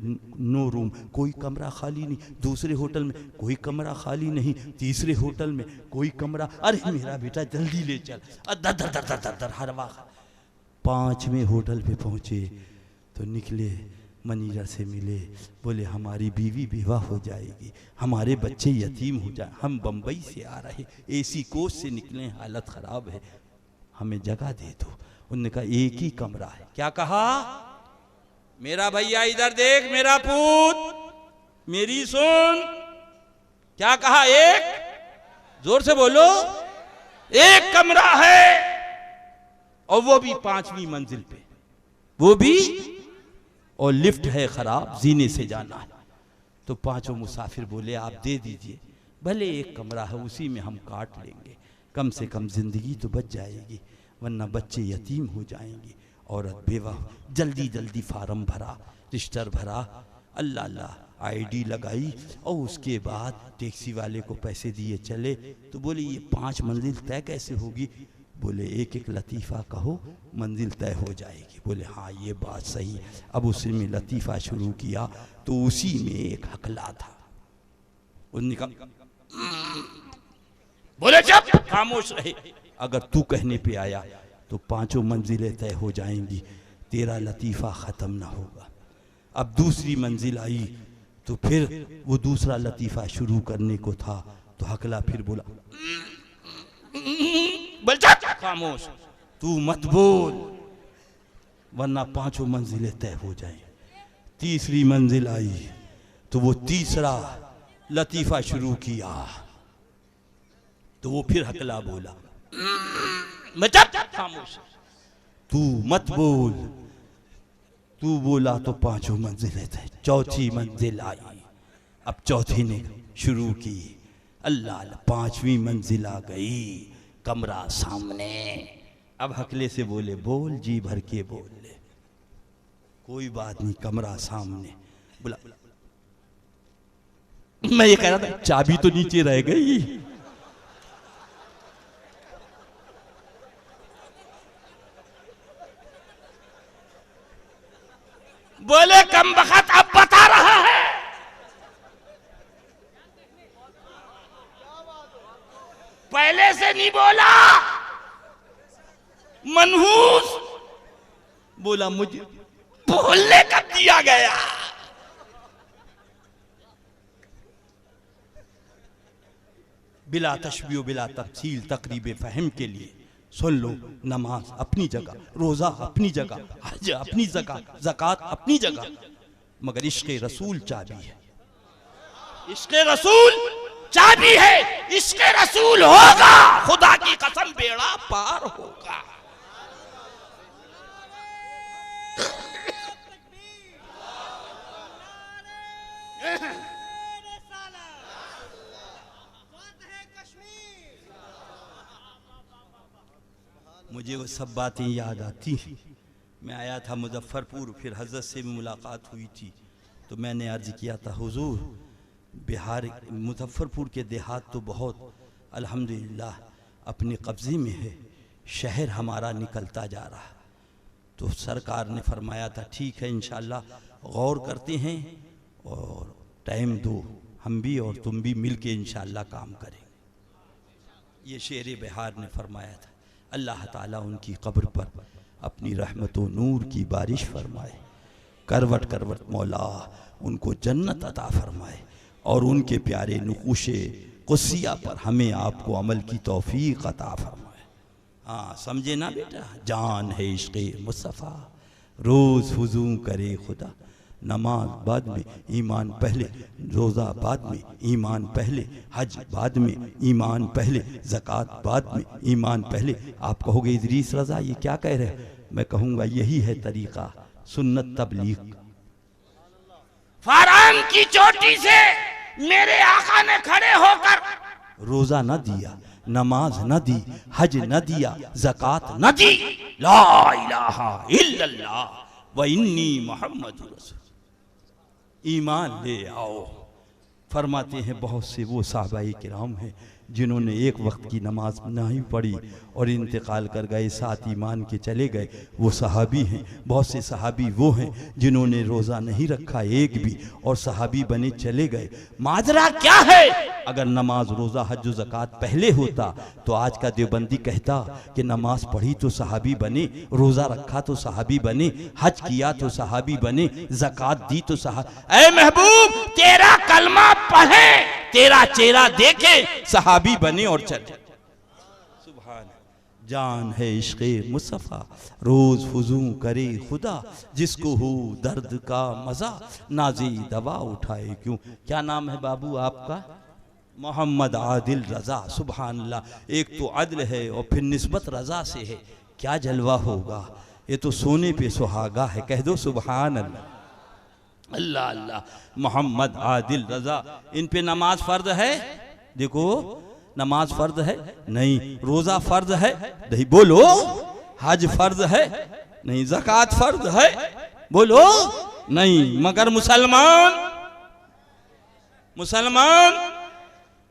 नो रूम, कोई कमरा खाली नहीं। दूसरे होटल में कोई कमरा खाली नहीं। तीसरे होटल में कोई कमरा, अरे मेरा बेटा जल्दी ले चल। दर दर दर दर दर हर वक्त। 5वें होटल पे पहुंचे तो निकले, मैनेजर से मिले, बोले हमारी बीवी विवाह हो जाएगी, हमारे बच्चे यतीम हो जाए, हम बम्बई से आ रहे, एसी कोच से निकले, हालत ख़राब है, हमें जगह दे दो। उन्होंने कहा एक ही कमरा है। क्या कहा? मेरा भैया इधर देख, मेरा पूत मेरी सुन। क्या कहा? एक, जोर से बोलो, एक कमरा है, और वो भी 5वीं मंजिल पे, वो भी, और लिफ्ट है खराब, जीने से जाना है। तो 5 मुसाफिर बोले आप दे दीजिए, भले एक कमरा है उसी में हम काट लेंगे, कम से कम जिंदगी तो बच जाएगी, वरना बच्चे यतीम हो जाएंगे। औरत बेवा, जल्दी जल्दी फार्म भरा, रजिस्टर भरा, अल्लाह अल्लाह आईडी लगाई, और उसके बाद टैक्सी वाले को पैसे दिए चले। तो बोले ये 5 मंजिल तय कैसे होगी? बोले एक एक लतीफ़ा कहो, मंजिल तय हो जाएगी। बोले हाँ ये बात सही है। अब उसी में लतीफ़ा शुरू किया तो उसी में एक हकला था। उन्होंने कहा, बोले चुप, खामोश रहे, अगर तू कहने पे आया तो 5 मंजिलें तय हो जाएंगी, तेरा लतीफ़ा ख़त्म ना होगा। अब दूसरी मंजिल आई तो फिर वो दूसरा लतीफ़ा शुरू करने को था, तो हकला फिर बोला, बोल खामोश, तू मत बोल वरना 5 मंजिलें तय हो जाएं। तीसरी मंजिल आई तो वो तीसरा लतीफ़ा शुरू किया, तो वो फिर हकला बोला, खामोश, तू मत बोल। तू बोला तो 5 मंजिलें तय। चौथी मंजिल आई, अब चौथी ने शुरू की, अल्लाह 5वीं मंजिल आ गई, कमरा सामने। अब हकले से बोले, बोल, जी भर के बोल ले। कोई बात नहीं, कमरा सामने। बोला, मैं ये कह रहा था चाबी तो नीचे रह गई। बोले कम वक्त अब बता रहा है। पहले से नहीं बोला। मनहूस बोला, मुझे बोलने कब दिया गया? बिला तशबीह बिला तफसील तकरीब फहम के लिए सुन लो, नमाज अपनी जगह, रोजा अपनी जगह, हज अपनी जगह, ज़कात अपनी जगह, मगर इश्क़ रसूल चाबी है। इश्क़ रसूल चाबी है। इश्क़ रसूल होगा, खुदा की कसम बेड़ा पार होगा। मुझे वो सब बातें याद आती हैं। मैं आया था मुजफ्फरपुर, फिर हज़रत से भी मुलाकात हुई थी, तो मैंने अर्ज़ किया था, हुजूर बिहार मुजफ्फरपुर के देहात तो बहुत अल्हम्दुलिल्लाह अपने कब्ज़े में है, शहर हमारा निकलता जा रहा। तो सरकार ने फरमाया था, ठीक है इंशाअल्लाह गौर करते हैं और टाइम दो, हम भी और तुम भी मिल के इंशाअल्लाह काम करेंगे। ये शेर बिहार ने फरमाया था। अल्लाह ताला उनकी कब्र पर अपनी रहमत व नूर की बारिश फरमाए, करवट करवट मौला उनको जन्नत अता फरमाए, और उनके प्यारे नुक़ूशे क़ुस्सिया पर हमें आपको अमल की तौफ़ीक़ अता फरमाए। हाँ समझे ना बेटा, जान है इश्क़े मुस्तफ़ा, रोज़ हुजू करे खुदा, नमाज बाद में ईमान पहले, रोज़ा बाद में ईमान पहले, हज बाद में ईमान पहले, ज़कात बाद में ईमान पहले। आप कहोगे इदरीस रज़ा ये क्या कह रहे हैं? मैं कहूँगा यही है तरीक़ा सुन्नत तबलीग। फारान की चोटी से मेरे आका ने खड़े होकर रोज़ा न दिया, नमाज न दी, हज न दिया, ज़कात न दी, ला इलाहा इल्लल्लाह व इन्नी मुहम्मदुर रसूल, ईमान ले आओ। फरमाते हैं बहुत से वो साहबाए किराम हैं जिन्होंने एक वक्त की नमाज नहीं पढ़ी और इंतकाल कर गए, साथ ईमान के चले गए, वो सहाबी हैं। बहुत से सहाबी वो हैं जिन्होंने रोज़ा नहीं रखा एक भी और सहाबी बने चले गए। माजरा क्या है? अगर नमाज रोज़ा हज व ज़कात पहले होता तो आज का देवबंदी कहता कि नमाज पढ़ी तो सहाबी बने, रोज़ा रखा तो सहाबी बने, हज किया तो सहाबी बने, ज़कात दी तो सहाबी। ऐ महबूब तेरा कलमा पढ़े, तेरा चेहरा देखे, सहाबी बने और चले। सुभान, जान है इश्क़े मुस्तफ़ा, रोज़ हुजू करे खुदा, जिसको हो दर्द का मज़ा, नाज़ी दवा उठाए क्यों। क्या नाम है बाबू आपका? मोहम्मद आदिल रज़ा। सुभान अल्लाह, एक तो अदल है और फिर निस्बत रज़ा से है, क्या जलवा होगा। ये तो सोने पे सुहागा है, कह दो सुभान अल्लाह। अल्लाह अल्लाह, मोहम्मद आदिल रज़ा। इन पे नमाज फ़र्ज है? देखो नमाज फ़र्ज है नहीं, रोज़ा फ़र्ज है नहीं, बोलो। हज फ़र्ज है नहीं, ज़कात फ़र्ज है बोलो नहीं। मगर मुसलमान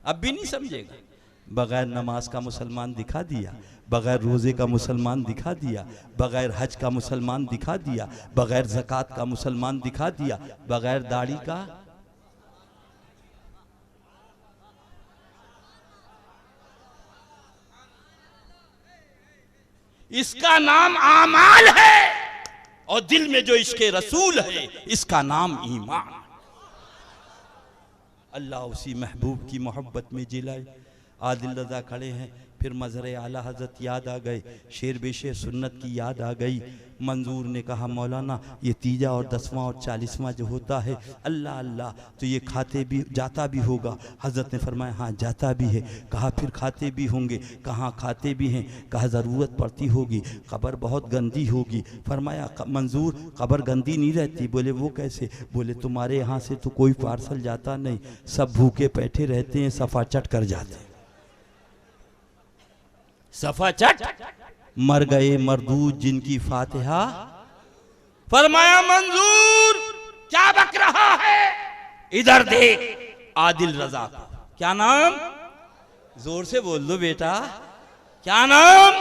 अब भी नहीं समझेगा। बगैर नमाज का मुसलमान दिखा दिया, बगैर रोज़े का मुसलमान दिखा दिया, बगैर हज का मुसलमान दिखा दिया, बगैर ज़कात का मुसलमान दिखा दिया, बगैर दाढ़ी का। इसका नाम आमाल है और दिल में जो इश्क़े रसूल है इसका नाम ईमान। अल्लाह उसी महबूब की मोहब्बत में जिलाए। आदिल रज़ा खड़े हैं, फिर मज़हर आला हज़रत याद आ गए, शेर बेशे सुन्नत की याद आ गई। मंजूर ने कहा मौलाना ये तीजा और 10वां और 40वां जो होता है, अल्लाह अल्लाह तो ये खाते भी जाता भी होगा। हज़रत ने फरमाया हाँ जाता भी है। कहा फिर खाते भी होंगे? कहाँ खाते भी हैं। कहा ज़रूरत पड़ती होगी, क़ब्र बहुत गंदी होगी। फरमाया मंजूर क़ब्र गंदी नहीं रहती। बोले वो कैसे? बोले तुम्हारे यहाँ से तो कोई पार्सल जाता नहीं, सब भूखे बैठे रहते हैं, सफ़ा चट कर जाते हैं। सफ़ा चट मर गए मरदूद जिनकी फातिहा। फरमाया मंजूर क्या बक रहा है, इधर देख आदिल रज़ा को। क्या नाम? जोर से बोल दो बेटा, क्या नाम?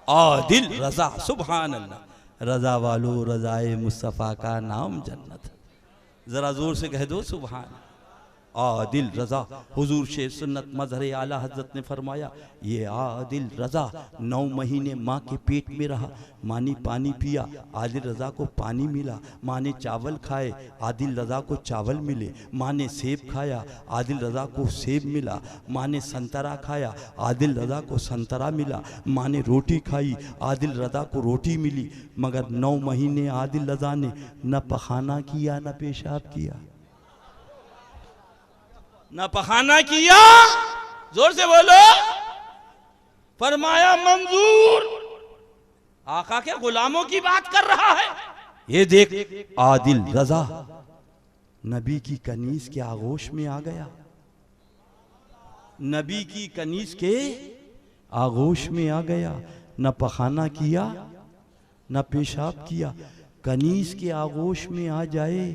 आदिल रज़ा। सुभान अल्लाह। रज़ा वालो रज़ाए मुस्तफ़ा का नाम जन्नत। जरा जोर से कह दो सुभान। आदिल रज़ा। हुजूर शेर सुन्नत मज़हर आला हज़रत ने फरमाया ये आदिल रज़ा 9 महीने माँ के पेट में रहा। माँ ने पानी पिया, आदिल रज़ा को पानी मिला। माँ ने चावल खाए, आदिल रज़ा को चावल मिले। माँ ने सेब खाया, आदिल रज़ा को सेब मिला। माँ ने संतरा खाया, आदिल रज़ा को संतरा मिला। माँ ने रोटी खाई, आदिल रज़ा को रोटी मिली। मगर 9 महीने आदिल रज़ा ने न पखाना किया न पेशाब किया। न पखाना किया, जोर से बोलो। फरमाया मंजूर आका के गुलामों की बात कर रहा है। ये देख आदिल रज़ा नबी की कनीज के आगोश में आ गया। नबी की कनीज के आगोश में आ गया। न पखाना किया न पेशाब किया। कनीज के आगोश में आ जाए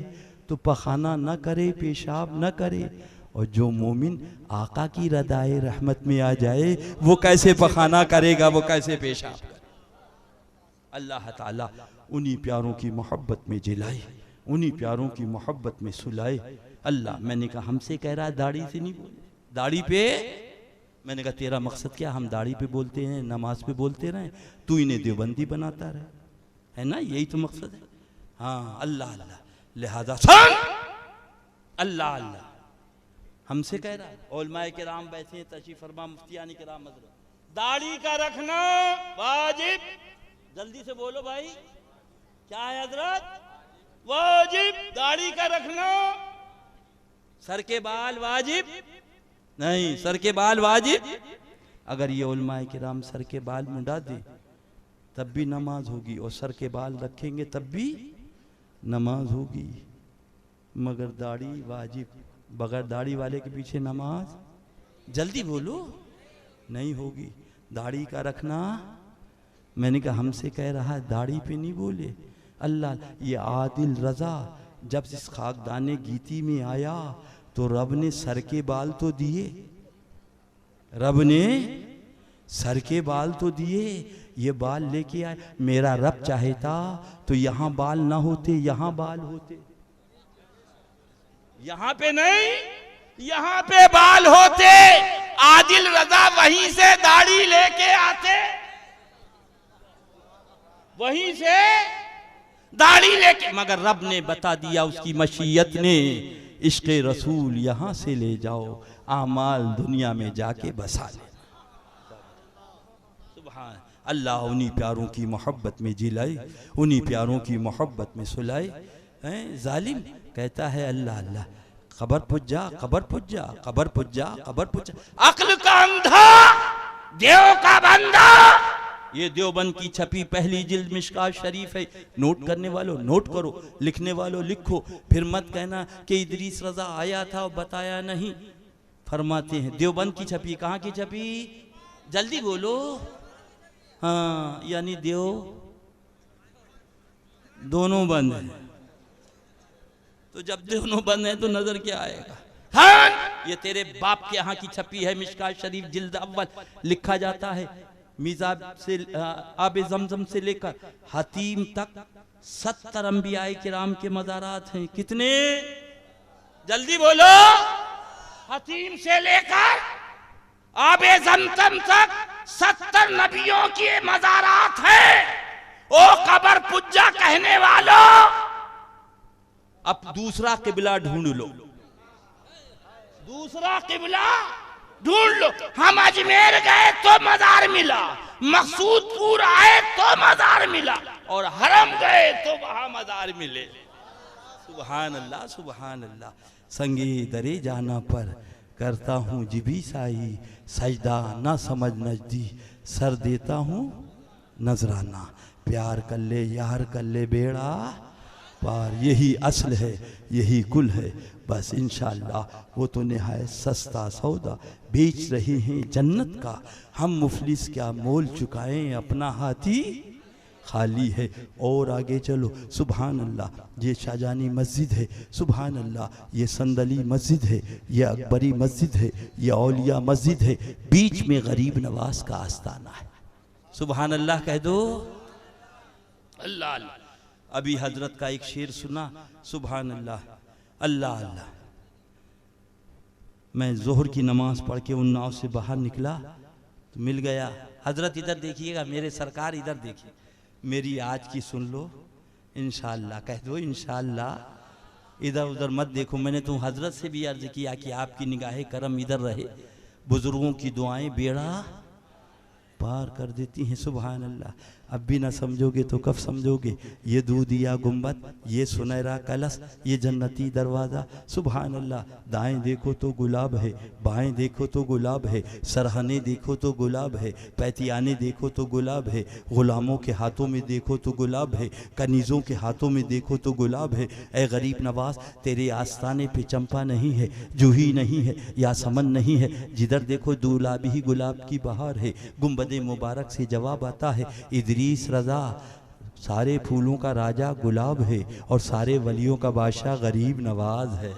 तो पखाना न करे, पेशाब न करे। और जो मोमिन आका की रदाए रहमत में आ जाए वो कैसे पखाना करेगा, वो कैसे पेशाब करेगा। अल्लाह ताला उन्हीं प्यारों की मोहब्बत में जिलाए, उन्हीं प्यारों की मोहब्बत में सुलाए। अल्लाह, मैंने कहा हमसे कह रहा है दाढ़ी से नहीं बोले, दाढ़ी पे। मैंने कहा तेरा मकसद क्या? हम दाढ़ी पे बोलते हैं, नमाज पे बोलते रहें, तू इन्हें देवबंदी बनाता रहे, है ना? यही तो मकसद है। हाँ अल्लाह अल्लाह, लिहाजा सुन, अल्लाह अल्लाह हमसे कह रहा है। उलमाए किराम बैठे हैं, तशरीफ फरमा, मुफ्तियान किराम हज़रत, दाढ़ी का रखना वाजिब। जल्दी से बोलो भाई, क्या है हजरत? वाजिब दाढ़ी का रखना। सर के बाल वाजिब नहीं, सर के बाल वाजिब। अगर ये उलमाए किराम सर के बाल मुंडा दे तब भी नमाज होगी, और सर के बाल रखेंगे तब भी नमाज होगी, मगर दाढ़ी वाजिब। बगैर दाढ़ी वाले के पीछे नमाज, जल्दी बोलो, नहीं होगी। दाढ़ी का रखना, मैंने कहा हमसे कह रहा है दाढ़ी पे नहीं बोले। अल्लाह, ये आदिल रजा जब इस खाकदाने गीती में आया तो रब ने सर के बाल तो दिए, रब ने सर के बाल तो दिए, ये बाल लेके आए। मेरा रब चाहता तो यहाँ बाल ना होते, यहाँ बाल होते, यहाँ पे नहीं, यहाँ पे बाल होते। आदिल रजा वहीं से दाढ़ी लेके आते, वहीं से दाढ़ी लेके, मगर रब ने बता दिया उसकी मशीयत ने, इश्क़ रसूल यहां से ले जाओ, आमाल दुनिया में जाके बसा ले। सुभान अल्लाह, उन्हीं प्यारों की मोहब्बत में जिलाए, उन्हीं प्यारों की मोहब्बत में सुलाए। जालिम कहता है अल्लाह अल्लाह, खबर पुज्जा, खबर पुज्जा, खबर पुज्जा, खबर पुज्जा। अक्ल का अंधा, देव का बंदा। ये देवबंद की छपी पहली जिल्द मिशकात शरीफ है। नोट करने वालों नोट करो, लिखने वालों लिखो, फिर मत कहना कि इदरीस रजा आया था और बताया नहीं। फरमाते हैं देवबंद की छपी, कहाँ की छपी? जल्दी बोलो। हाँ, यानी देव दोनों बंद है, तो जब दोनों बंद है तो नजर क्या आएगा? हाँ, ये तेरे बाप के यहाँ की छपी है मिशकात शरीफ जिल्द अव्वल। लिखा जाता है मिजाब से आबे जमजम से लेकर हतीम तक 70 अंबियाए किराम के मज़ारात हैं। कितने? जल्दी बोलो। हतीम से लेकर आबे जमजम तक 70 नबियों के मज़ारात हैं। ओ कबर पुज्जा कहने वालों, अब दूसरा किबला ढूंढ लो, दूसरा किबला ढूंढ लो। हम अजमेर गए तो मजार मिला, मकसूदपुर आए तो मजार मिला, और हरम गए तो वहां मजार मिले। सुभान अल्लाह, सुभान अल्लाह। संगे दरे जाना पर करता हूँ जिबी साई, सजदा ना समझ नजदी, सर देता हूँ नजराना। प्यार कर ले यार कर ले बेड़ा पार, यही असल है यही कुल है, बस इंशाअल्लाह वो तो निहायत सस्ता सौदा। बेच रहे हैं जन्नत का हम मुफलिस, क्या मोल चुकाएं अपना हाथी खाली है। और आगे चलो, सुभान अल्लाह, ये शाहजानी मस्जिद है, सुभान अल्लाह, ये संदली मस्जिद है, ये अकबरी मस्जिद है, ये औलिया मस्जिद है, बीच में गरीब नवाज का आस्ताना है। सुभान अल्लाह कह दो, अल्लाह अल्लाह। अभी हजरत का एक शेर सुना, सुभान अल्लाह, अल्लाह अल्लाह। मैं जोहर की नमाज पढ़ के उन्नाव से बाहर निकला तो मिल गया। हजरत इधर देखिएगा, मेरे सरकार इधर देखिए, मेरी आज की सुन लो, इंशाअल्लाह कह दो, इंशाअल्लाह। इधर उधर मत देखो। मैंने तो हजरत से भी अर्ज किया कि आपकी निगाहे करम इधर रहे, बुजुर्गों की दुआएं बेड़ा पार कर देती हैं। सुभान अल्लाह। अब भी ना समझोगे तो कब समझोगे? ये दूधिया गुम्बद, ये सुनहरा कलश, ये जन्नती दरवाज़ा, सुभान अल्लाह। दाएं देखो तो गुलाब है, बाएं देखो तो गुलाब है, सरहने देखो तो गुलाब है, पैतियाने देखो तो गुलाब है, ग़ुलामों के हाथों में देखो तो गुलाब है, कनीज़ों के हाथों में देखो तो गुलाब है। ए गरीब नवाज, तेरे आस्ताने पे चंपा नहीं है, जूही नहीं है, या समन नहीं है, जिधर देखो गुलाब ही गुलाब की बहार है। गुम्बद मुबारक से जवाब आता है, इदरीस रज़ा सारे फूलों का राजा गुलाब है और सारे वलियों का बादशाह गरीब नवाज है।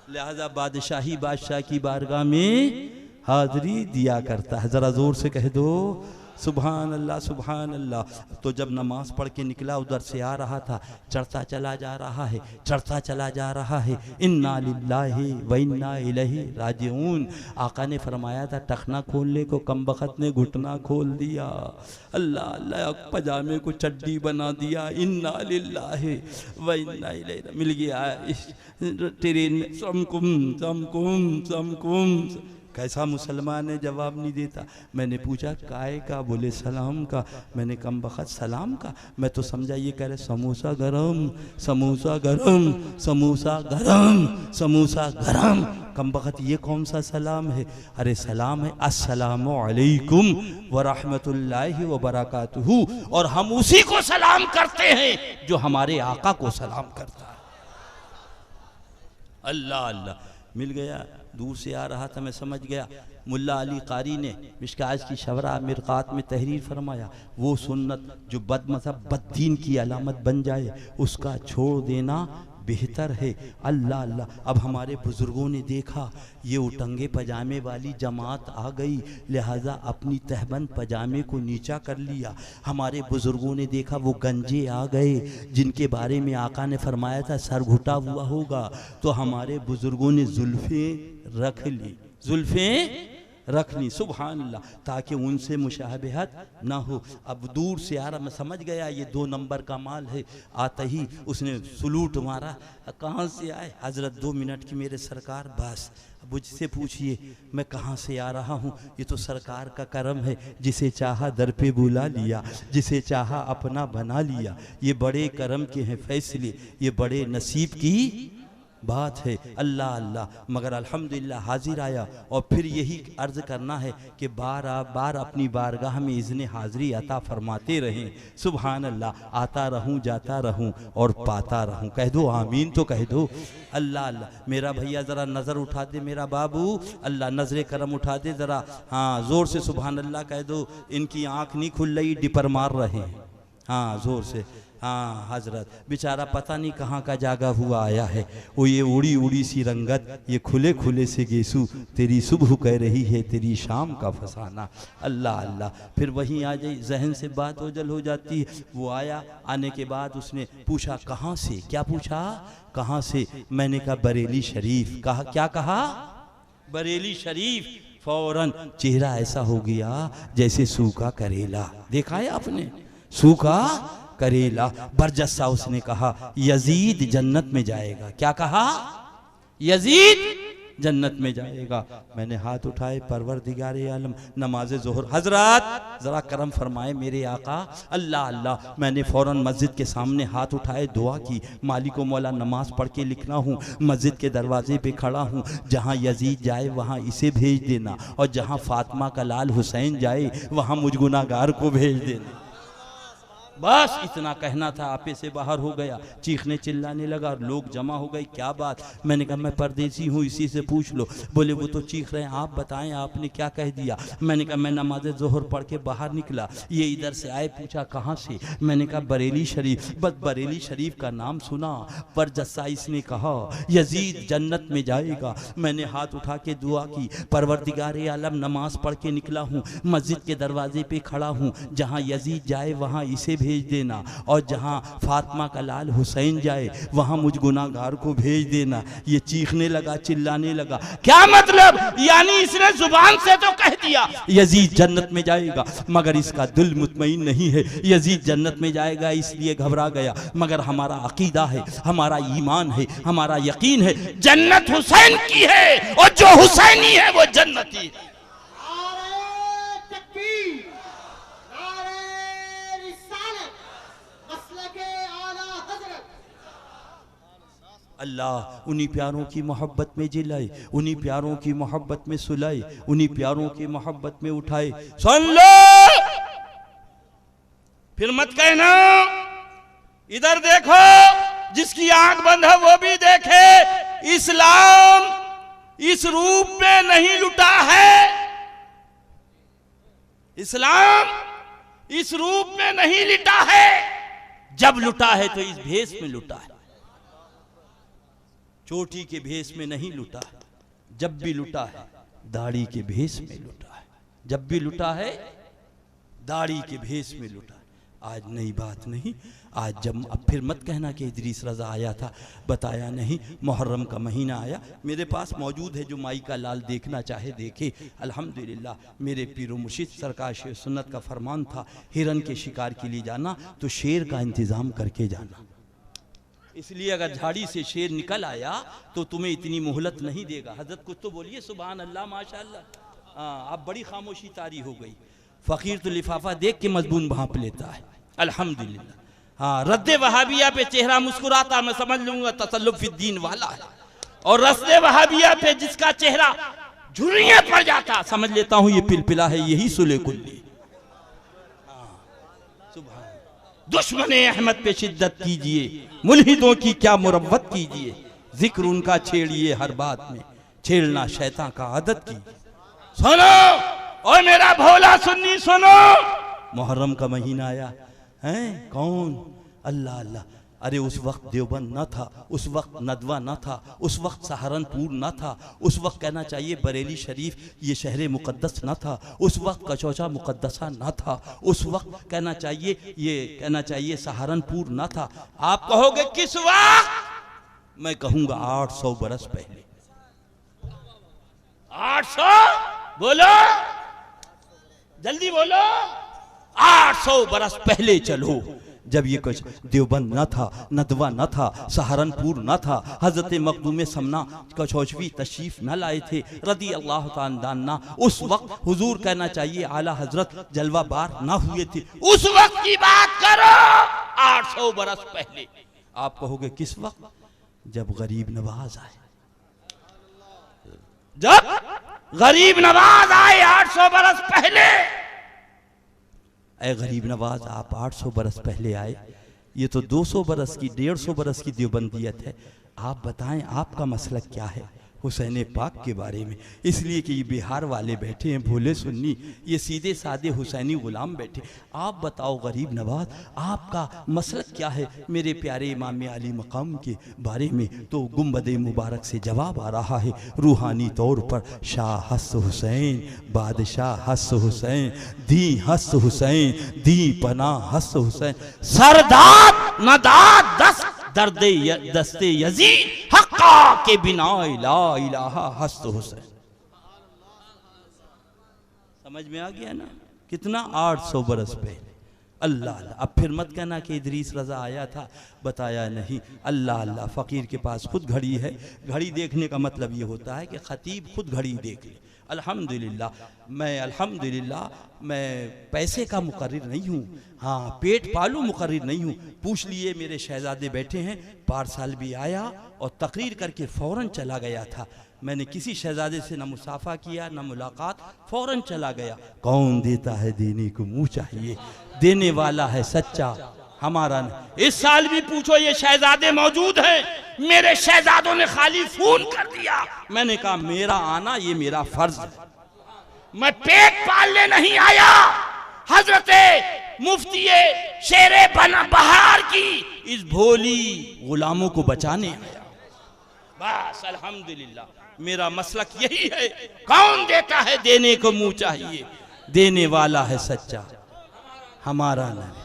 लिहाजा बादशाही बादशाह की बारगाह में हाजिरी दिया करता है। जरा जोर से कह दो, सुभान अल्लाह, सुभान अल्लाह। तो जब नमाज पढ़ के निकला, उधर से आ रहा था, चढ़ता चला जा रहा है, चढ़ता चला जा रहा है। इन्ना लिल्लाहि व इन्ना इलैहि राजिऊन। आका ने फरमाया था, टखना खोलने को कम बखत ने घुटना खोल दिया। अल्लाह अल्लाह, पजामे को चड्डी बना दिया। इन्ना लिल्लाहि व इन्ना इलैहि। मिल गया तेरे समकुम समकुम समकुम। कैसा मुसलमान है, जवाब नहीं देता। मैंने पूछा काय का, बोले सलाम का। मैंने कम बखत सलाम का, मैं तो समझा ये कह रहे समोसा गरम, समोसा गरम, समोसा गरम, समोसा गरम। कम बखत ये कौन सा सलाम है? अरे सलाम है अस्सलामु अलैकुम व रहमतुल्लाहि व बरकातुहू, और हम उसी को सलाम करते हैं जो हमारे आका को सलाम करता है। अल्लाह अल्लाह, मिल गया। दूर से आ रहा था, मैं समझ गया। मुल्ला अली कारी ने मिशकात की शवरा मिरकात में तहरीर फरमाया, वो सुन्नत जो बदमज़हब बद्दीन की अलामत बन जाए उसका छोड़ देना बेहतर है। अल्लाह अल्लाह। अब हमारे बुज़ुर्गों ने देखा ये उटंगे पजामे वाली जमात आ गई, लिहाजा अपनी तहबंद पजामे को नीचा कर लिया। हमारे बुज़ुर्गों ने देखा वो गंजे आ गए जिनके बारे में आका ने फरमाया था सर घुटा हुआ होगा, तो हमारे बुज़ुर्गों ने जुल्फ़ें रख ली, जुल्फ़ें रखनी, सुभान अल्लाह, ताकि उनसे मुशाबहत ना हो। अब दूर से आ रहा, मैं समझ गया ये 2 नंबर का माल है। आते ही उसने सलूट मारा, कहाँ से आए? हज़रत 2 मिनट की मेरे सरकार, बस मुझसे पूछिए मैं कहाँ से आ रहा हूँ। ये तो सरकार का करम है, जिसे चाहा दर पे बुला लिया, जिसे चाहा अपना बना लिया। ये बड़े करम के हैं फैसले, ये बड़े नसीब की बात है। अल्लाह अल्लाह। मगर अल्हम्दुलिल्लाह हाजिर आया, और फिर यही अर्ज़ करना है कि बार बार अपनी बारगाह में इज़्ने हाज़िरी अता फरमाते रहें। सुभान अल्लाह। आता रहूं, जाता रहूं और पाता रहूं। कह दो आमीन, तो कह दो। अल्लाह अल्लाह। मेरा भैया ज़रा नज़र उठा दे, मेरा बाबू, अल्लाह नज़र करम उठा दे ज़रा। हाँ ज़ोर से सुभान अल्लाह कह दो। इनकी आँख नहीं खुल रही, डिपर मार रहे हैं। हाँ ज़ोर से। हाँ हजरत, बेचारा पता नहीं कहाँ का जागा हुआ आया है। वो ये उड़ी उड़ी सी रंगत, ये खुले खुले से गेसू, तेरी सुबह कह रही है तेरी शाम का फसाना। अल्लाह अल्लाह। फिर वहीं आ जाए, जहन से बात ओझल हो जाती है। वो आया, आने के बाद उसने पूछा कहाँ से? क्या पूछा? कहाँ से? मैंने कहा बरेली शरीफ। कहा क्या कहा? बरेली शरीफ। फौरन चेहरा ऐसा हो गया जैसे सूखा करेला। देखा है आपने? सूखा करेला। बरजस्सा उसने कहा यजीद जन्नत में जाएगा। क्या कहा? यजीद जन्नत में जाएगा। मैंने हाथ उठाए, परवरदिगारे आलम, नमाज ज़ोहर, हजरत जरा करम फरमाए मेरे आका। अल्लाह अल्लाह। मैंने फौरन मस्जिद के सामने हाथ उठाए, दुआ की, मालिको मौला नमाज पढ़ के लिखना हूँ, मस्जिद के दरवाजे पे खड़ा हूँ, जहाँ यजीद जाए वहाँ इसे भेज देना, और जहाँ फातिमा का लाल हुसैन जाए वहाँ मुझ गुनाहगार को भेज देना। बस इतना कहना था, आपे से बाहर हो गया। चीखने चिल्लाने लगा, लोग जमा हो गए। क्या बात? मैंने कहा मैं परदेसी हूँ, इसी से पूछ लो। बोले वो तो चीख रहे हैं, आप बताएं आपने क्या कह दिया? मैंने कहा मैं नमाज ज़ोहर पढ़ के बाहर निकला, ये इधर से आए, पूछा कहाँ से? मैंने कहा बरेली शरीफ। बस बरेली शरीफ का नाम सुना, पर जस्सा इसने कहा यजीद जन्नत में जाएगा। मैंने हाथ उठा के दुआ की, परवरदिगारे आलम नमाज पढ़ के निकला हूँ, मस्जिद के दरवाजे पे खड़ा हूँ, जहाँ यजीद जाए वहाँ इसे भेज देना, और जहां फातिमा का लाल हुसैन जाए वहां मुझ गुनाहगार को भेज देना। ये चीखने लगा, चिल्लाने लगा। क्या मतलब? यानी इसने जुबान से तो कह दिया यजीद जन्नत में जाएगा, मगर इसका दिल मुतमईन नहीं है। यजीद जन्नत में जाएगा इसलिए घबरा गया, मगर हमारा अकीदा है, हमारा ईमान है, हमारा यकीन है जन्नत हुसैन की है, और जो हुसैनी है वो जन्नती है। अल्लाह उन्हीं प्यारों की मोहब्बत में जिलाए, उन्हीं प्यारों की मोहब्बत में सुलाए, उन्हीं प्यारों की मोहब्बत में उठाए। सुन लो, फिर मत कहना इधर देखो, जिसकी आंख बंद है वो भी देखे। इस्लाम इस रूप में नहीं लुटा है, इस्लाम इस रूप में नहीं लुटा है। जब लुटा है तो इस भेष में लुटा है, चोटी के भेष में नहीं लुटा है। जब भी लुटा है दाढ़ी के भेष में लुटा है, जब भी लुटा है दाढ़ी के भेष में लुटा है। आज नई बात नहीं, आज जब अब फिर मत कहना कि इदरीस रज़ा आया था, बताया नहीं। मुहर्रम का महीना आया, मेरे पास मौजूद है, जो माई का लाल देखना चाहे देखे। अल्हम्दुलिल्लाह मेरे पीरो मुर्शिद सरकार शेर सुन्नत का फरमान था, हिरन के शिकार के लिए जाना तो शेर का इंतज़ाम करके जाना। इसलिए अगर झाड़ी से शेर निकल आया तो तुम्हें इतनी मोहलत नहीं देगा। हजरत कुछ तो बोलिए, सुभान अल्लाह, माशाअल्लाह। आप बड़ी खामोशी तारी हो गई। फ़कीर तो लिफाफा देख के मजबून भांप लेता है, अल्हम्दुलिल्लाह। हाँ, रद्दे वहाबिया पे चेहरा मुस्कुराता मैं समझ लूंगा तसल्लुफ फिद्दीन वाला है, और रस्ते वहाबिया पे जिसका चेहरा झुर्रियां पड़ जाता समझ लेता हूं ये पिलपिला है, यही सुले कुल्ली। दुश्मने अहमद पे शिद्दत कीजिए, मुल्हिदों की क्या मुरव्वत कीजिए, जिक्र उनका छेड़िए हर बात में, छेड़ना शैतान का आदत की। सुनो और मेरा भोला सुन्नी सुनो, मुहर्रम का महीना आया है, कौन? अल्लाह अल्लाह। अरे उस वक्त देवबंद न था, उस वक्त नदवा न था, उस वक्त सहारनपुर न था, उस वक्त कहना चाहिए बरेली शरीफ ये शहर मुकद्दस न था, उस वक्त कचौचा मुकद्दसा न था, उस वक्त कहना चाहिए सहारनपुर न था। आप कहोगे किस वक्त? मैं कहूंगा 800 बरस पहले। 800 बोलो, जल्दी बोलो। 800 बरस पहले चलो, जब ये कुछ देवबंद न था, नदवा न था, सहारनपुर न था, हजरत मखदूम समना कचौचवी तशरीफ न लाए थे रदी अल्लाह ताला। उस वक्त हुजूर कहना चाहिए आला हजरत जलवा बार न हुए थे, उस वक्त की बात करो 800 बरस पहले। आप कहोगे किस वक्त? जब गरीब नवाज आए, जब गरीब नवाज आए 800 बरस पहले। ऐ गरीब नवाज, आप 800 बरस पहले आए, ये तो 200 बरस की 150 बरस की देवबंदियत है। आप बताएं आपका मसलक क्या है हुसैन पाक के बारे में? इसलिए कि ये बिहार वाले बैठे हैं भोले सुन्नी, ये सीधे सादे हुसैनी गुलाम बैठे। आप बताओ गरीब नवाज, आपका मसलक क्या है मेरे प्यारे इमाम अली मकाम के बारे में? तो गुंबद मुबारक से जवाब आ रहा है रूहानी तौर पर, शाह हस हुसैन, बादशाह हस हुसैन, दी हस हुसैन, दी पना हस हुसैन, सरदाद नदाद दस दर्दे दस्ते यजी हक्का के बिना ला इलाहा हस्त हुसैन। समझ में आ गया ना? कितना 800 बरस पहले। अल्लाह अल्लाह। अब फिर मत कहना कि इदरीस रजा आया था, बताया नहीं। अल्लाह अल्लाह। फ़कीर के पास खुद घड़ी है, घड़ी देखने का मतलब ये होता है कि ख़तीब खुद घड़ी देख ले। अल्हम्दुलिल्लाह मैं पैसे का मुकर्रिर नहीं हूँ, हाँ पेट पालू मुकर्रिर नहीं हूँ। पूछ लिए, मेरे शहजादे बैठे हैं, पार्सल भी आया और तकरीर करके फ़ौरन चला गया था। मैंने किसी शहजादे से न मुसाफा किया न मुलाकात, फ़ौरन चला गया। कौन देता है देने को मुँह चाहिए, देने वाला है सच्चा हमारा नहीं। इस साल भी पूछो ये शहजादे मौजूद हैं, मेरे शहजादों ने खाली फोन कर दिया। मैंने कहा मेरा आना ये मेरा फर्ज है, मैं पेट पालने नहीं आया, हजरते मुफ्ती शेरे बहार की इस भोली गुलामों को बचाने आया। बस अल्हम्दुलिल्लाह मेरा मसलक यही है। कौन देता है देने को मुंह चाहिए, देने वाला है सच्चा हमारा नहीं।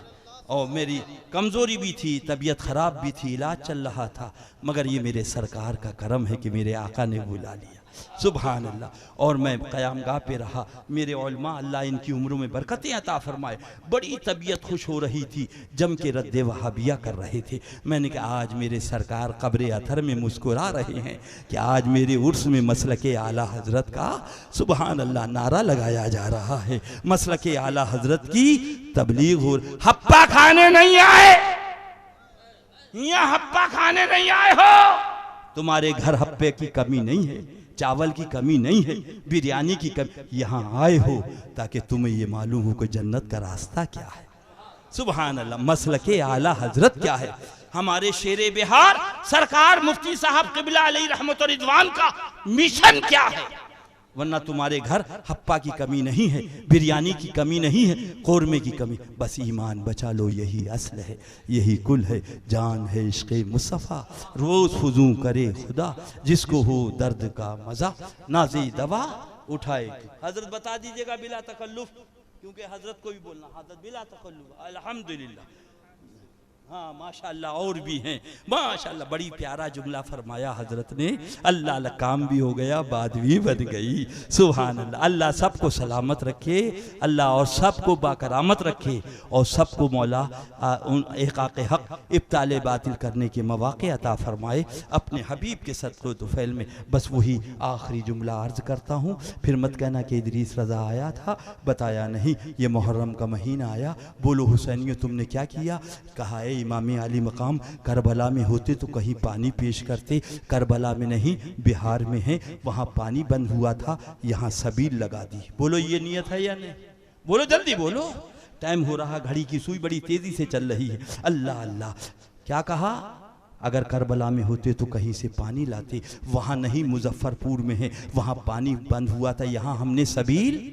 और मेरी कमज़ोरी भी थी, तबीयत ख़राब भी थी, इलाज चल रहा था, मगर ये मेरे सरकार का करम है कि मेरे आका ने बुला लिया। सुभान अल्लाह। और मैं क़यामगाह पे रहा, मेरे उलमा अल्लाह इनकी उम्रों में बरकतें अता फरमाए। बड़ी तबीयत खुश हो रही थी, जम के रद्दे वहाबिया कर रहे थे। मैंने कहा आज मेरे सरकार कब्र अथर में मुस्कुरा रहे हैं कि आज मेरे उर्स में मसलके आला हजरत का सुभान अल्लाह नारा लगाया जा रहा है। मसलके आला हजरत की तबलीग हो। हप्पा खाने नहीं आए, यहाँ हप्पा खाने नहीं आए हो, तुम्हारे घर हप्पे की कमी नहीं है, चावल की कमी नहीं है, बिरयानी की कमी। यहाँ आए हो ताकि तुम्हें ये मालूम हो कि जन्नत का रास्ता क्या है। सुभान अल्लाह। मसलके आला हजरत क्या है? हमारे शेरे बिहार सरकार मुफ्ती साहब क़िबला अलैहि रहमत व रिज़वान का मिशन क्या है? वरना तुम्हारे घर हप्पा की कमी नहीं है, बिरयानी की कमी नहीं है, कौरमे की कमी। बस ईमान बचा लो, यही असल है, यही कुल है, जान है इश्क़े मुस्तफ़ा। रोज़ फुजू करे खुदा, जिसको हो दर्द का मज़ा, नाज़े दवा उठाए। हजरत बता दीजिएगा बिला तकल्लुफ़, क्योंकि हजरत को भी बोलना, हजरत बिला तकल्लुफ़। अल्हम्दुलिल्लाह। हाँ माशाल्लाह और भी हैं माशाल्लाह। बड़ी प्यारा जुमला फरमाया हजरत ने, अल्लाह अल्लाह काम भी हो गया बात भी बन गई। सुभान अल्लाह। अल्लाह सबको सलामत रखे, अल्लाह और सबको बाकरामत रखे और सबको मौला एकाक़े हक इब्ताले बातिल करने के मौक़े अता फरमाए अपने हबीब के सदक़े तुफ़ैल में। बस वही आखिरी जुमला अर्ज़ करता हूँ, फिर मत कहना कि इदरीस रज़ा आया था बताया नहीं। ये मुहर्रम का महीना आया, बोलो हुसैनियों तुमने क्या किया? कहा है इमाम आली मकाम करबला में होते तो कहीं पानी पेश करते, करबला में नहीं बिहार में है, वहाँ पानी बंद हुआ था, यहाँ सबील लगा दी। बोलो ये नियत है या नहीं? बोलो जल्दी बोलो, टाइम हो रहा, घड़ी की सुई बड़ी तेजी से चल रही है। अल्लाह अल्लाह। क्या कहा? अगर करबला में होते तो कहीं से पानी लाते, वहाँ नहीं मुजफ्फरपुर में है, वहाँ पानी बंद हुआ था, यहाँ हमने सबील,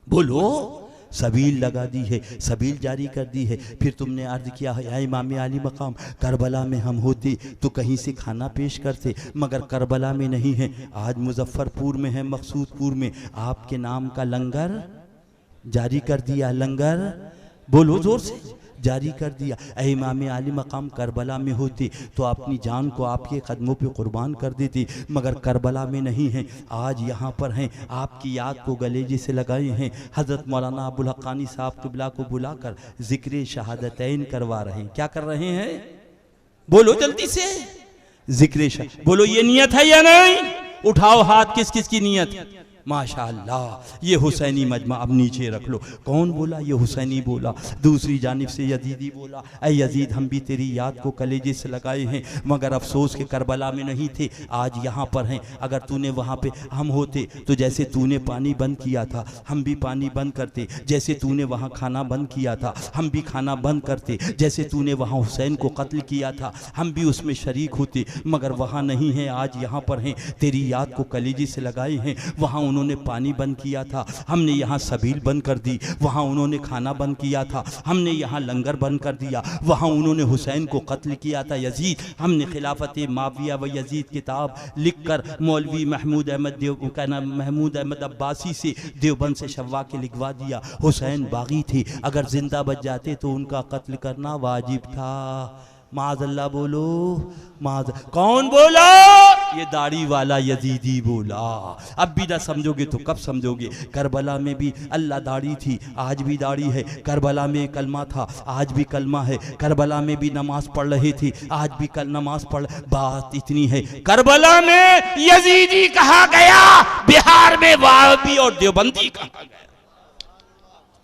बोलो सबील लगा दी है, सबील जारी कर दी है। फिर तुमने अर्ज़ किया है या इमाम आली मकाम करबला में हम होते तो कहीं से खाना पेश करते, मगर करबला में नहीं है, आज मुजफ्फरपुर में है, मकसूदपुर में, आपके नाम का लंगर जारी कर दिया। लंगर बोलो जोर से, जारी कर दिया। ऐ इमाम आली मकाम करबला में होते तो अपनी जान को आपके कदमों पे कुर्बान कर देते, मगर करबला में नहीं हैं, आज यहाँ पर हैं, आपकी याद को गलेजे से लगाए हैं। हज़रत मौलाना अबुल हक़ानी साहब क़िबला को बुलाकर ज़िक्र शहादतैन करवा रहे हैं। क्या कर रहे हैं? बोलो जल्दी से, ज़िक्र। बोलो ये नियत है या नहीं? उठाओ हाथ, किस किस की नियत? माशाअल्लाह। ये हुसैनी मजमा अब नीचे रख लो। कौन बोला? ये हुसैनी बोला। दूसरी जानिब से यजीदी बोला, ऐ यजीद हम भी तेरी याद को कलेजे से लगाए हैं, मगर अफसोस के करबला में नहीं थे, आज यहाँ पर हैं। अगर तूने वहाँ पे हम होते तो जैसे तूने पानी बंद किया था हम भी पानी बंद करते, जैसे तूने वहाँ खाना बंद किया था हम भी खाना बंद करते, जैसे तूने वहाँ हुसैन को कत्ल किया था हम भी उसमें शरीक होते, मगर वहाँ नहीं हैं, आज यहाँ पर हैं, तेरी याद को कलेजे से लगाए हैं। वहाँ उन्होंने पानी बंद किया था, हमने यहाँ सबील बंद कर दी। वहाँ उन्होंने खाना बंद किया था, हमने यहाँ लंगर बंद कर दिया। वहाँ उन्होंने हुसैन को कत्ल किया था यजीद, हमने खिलाफत माविया व यजीद किताब लिखकर मौलवी महमूद अहमद अब्बासी से देवबंद से शव्वा के लिखवा दिया। हुसैन बागी थे, अगर जिंदा बच जाते तो उनका कत्ल करना वाजिब था। माज़अल्लाह बोलो, माज़। कौन बोला? ये दाढ़ी वाला यजीदी बोला। अब भी ना समझोगे तो कब समझोगे? करबला में भी अल्लाह दाढ़ी थी, आज भी दाढ़ी है। करबला में कलमा था, आज भी कलमा है। करबला में भी नमाज पढ़ रहे थे, आज भी कल नमाज पढ़। बात इतनी है, करबला में यजीदी कहा गया, बिहार में वाहबी और देवबंदी कहा गया।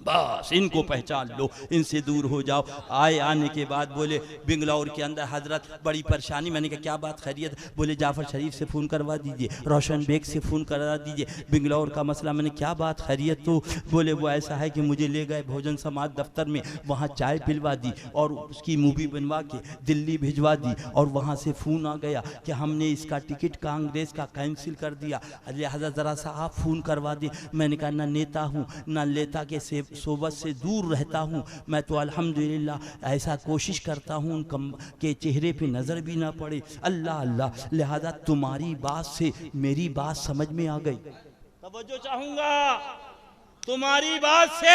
बस इनको पहचान लो, इनसे दूर हो जाओ। आने के बाद बोले बिंगलौर के अंदर हजरत बड़ी परेशानी। मैंने कहा क्या बात खैरियत? बोले जाफर शरीफ से फ़ोन करवा दीजिए, रोशन बेग से फ़ोन करवा दीजिए, बिंगलौर का मसला। मैंने क्या बात खैरियत? तो बोले वो ऐसा है कि मुझे ले गए भोजन समाज दफ्तर में, वहाँ चाय पिलवा दी और उसकी मूवी बनवा के दिल्ली भिजवा दी, और वहाँ से फ़ोन आ गया कि हमने इसका टिकट कांग्रेस का कैंसिल कर दिया, लिहाजा ज़रा सा आप फ़ोन करवा दें। मैंने कहा ना नेता हूँ ना नेता के सोबत से दूर रहता हूँ, मैं तो अल्हम्दुलिल्लाह ऐसा कोशिश करता हूँ उनके चेहरे पे नज़र भी ना पड़े। अल्लाह अल्लाह। लिहाजा तुम्हारी बात से मेरी बात समझ में आ गई। तवज्जो चाहूँगा, तुम्हारी बात से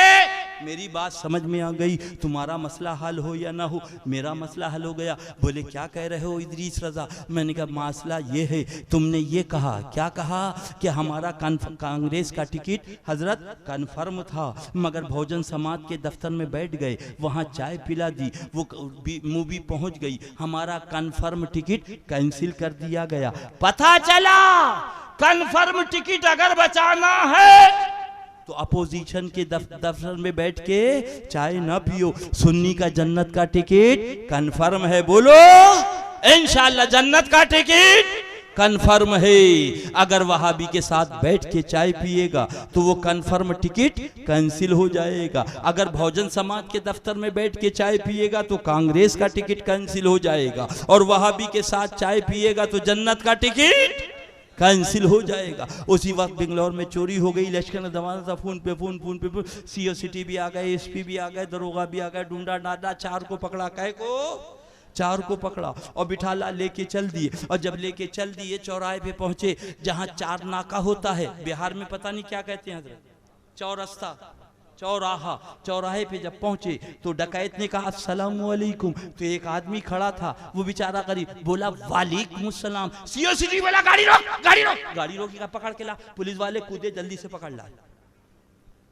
मेरी बात समझ में आ गई। तुम्हारा मसला हल हो या ना हो, मेरा मसला हल हो गया। बोले क्या कह रहे हो इदरीस रज़ा? मैंने कहा मसला ये है, तुमने ये कहा, क्या कहा कि हमारा कांग्रेस का टिकट हजरत कन्फर्म था, मगर भोजन समाज के दफ्तर में बैठ गए, वहाँ चाय पिला दी, वो मूवी पहुँच गई, हमारा कन्फर्म टिकट कैंसिल कर दिया गया। पता चला कन्फर्म टिकट अगर बचाना है तो अपोजिशन के दफ्तर में बैठ के चाय ना पियो। सुन्नी का जन्नत का टिकट कन्फर्म है, बोलो इंशाअल्लाह जन्नत का टिकट कन्फर्म है। अगर वहाबी के साथ बैठ के चाय पिएगा तो वो कन्फर्म टिकट कैंसिल हो जाएगा। अगर भोजन समाज के दफ्तर में बैठ के चाय पिएगा तो कांग्रेस का टिकट कैंसिल हो जाएगा, और वहाबी के साथ चाय पिएगा तो जन्नत का टिकट कैंसिल हो जाएगा। उसी वक्त बेंगलोर में चोरी हो गई, लश्कर ने दबाना था, फोन पे सीओ सिटी भी आ गए, एसपी भी आ गए, दरोगा भी आ गए, ढूंढा डाटा, चार को पकड़ा, कह को चार को पकड़ा और बिठाला, लेके चल दिए। और जब लेके चल दिए चौराहे पे पहुंचे जहां चार नाका होता है, बिहार में पता नहीं क्या कहते हैं, चौरस्ता, चौराहा, चौराहे पे जब पहुंचे तो डकैत ने कहा अस्सलाम वालेकुम। तो एक आदमी खड़ा था, वो बेचारा गरीब, बोला वालेकुम सलाम। सीओसीडी वाला गाड़ी रोक, गाड़ी रोक, गाड़ी रोकी का पकड़ के ला। पुलिस वाले कूदे, जल्दी से पकड़ ला,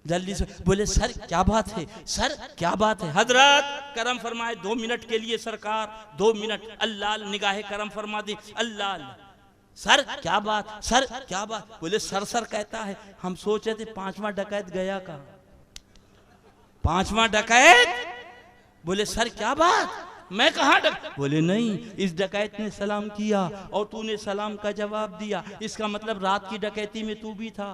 जल्दी से। बोले सर क्या बात है, सर क्या बात है। हजरत करम फरमाए, 2 मिनट के लिए सरकार, 2 मिनट, अल्लाह निगाहे करम फरमा दे, अल्लाह। सर क्या बात, सर क्या बात। बोले सर सर कहता है, हम सोच रहे थे 5वां डकैत गया का, 5वां डकैत। बोले सर क्या बात, मैं कहाँ बोले नहीं, इस डकैत ने सलाम किया और तूने सलाम का जवाब दिया, इसका मतलब रात की डकैती में तू भी था,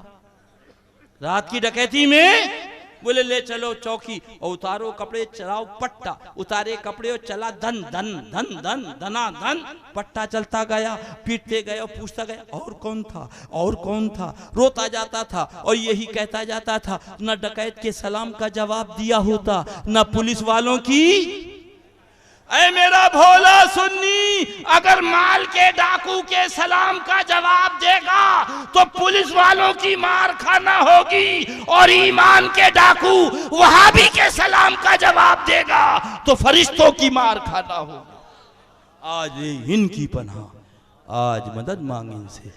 रात की डकैती में। बोले ले चलो चौकी और उतारो कपड़े, चलाओ पट्टा। उतारे कपड़े और चला धन धन धन धन धना धन। पट्टा चलता गया, पीटते गए और पूछता गया और कौन था, और कौन था। रोता जाता था और यही कहता जाता था, न डकैत के सलाम का जवाब दिया होता, न पुलिस वालों की। ऐ मेरा भोला सुन्नी, अगर माल के डाकू के सलाम का जवाब देगा तो पुलिस वालों की मार खाना होगी, और ईमान के डाकू वहाबी के सलाम का जवाब देगा तो फरिश्तों की मार खाना होगी। आज इनकी पनाह, आज मदद मांगे इनसे,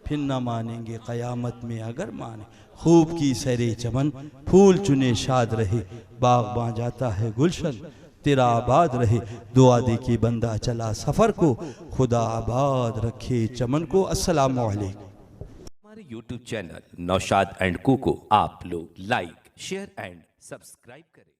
फिर न मानेंगे कयामत में अगर माने। खूब की सरे चमन, फूल चुने शाद रहे, बागबां जाता है गुलशन, तेरा आबाद रहे। दुआ दे के बंदा चला सफर को, खुदा आबाद रखे चमन को। अस्सलाम वालेकुम। हमारे YouTube चैनल नौशाद एंड कू को आप लोग लाइक, शेयर एंड सब्सक्राइब करें।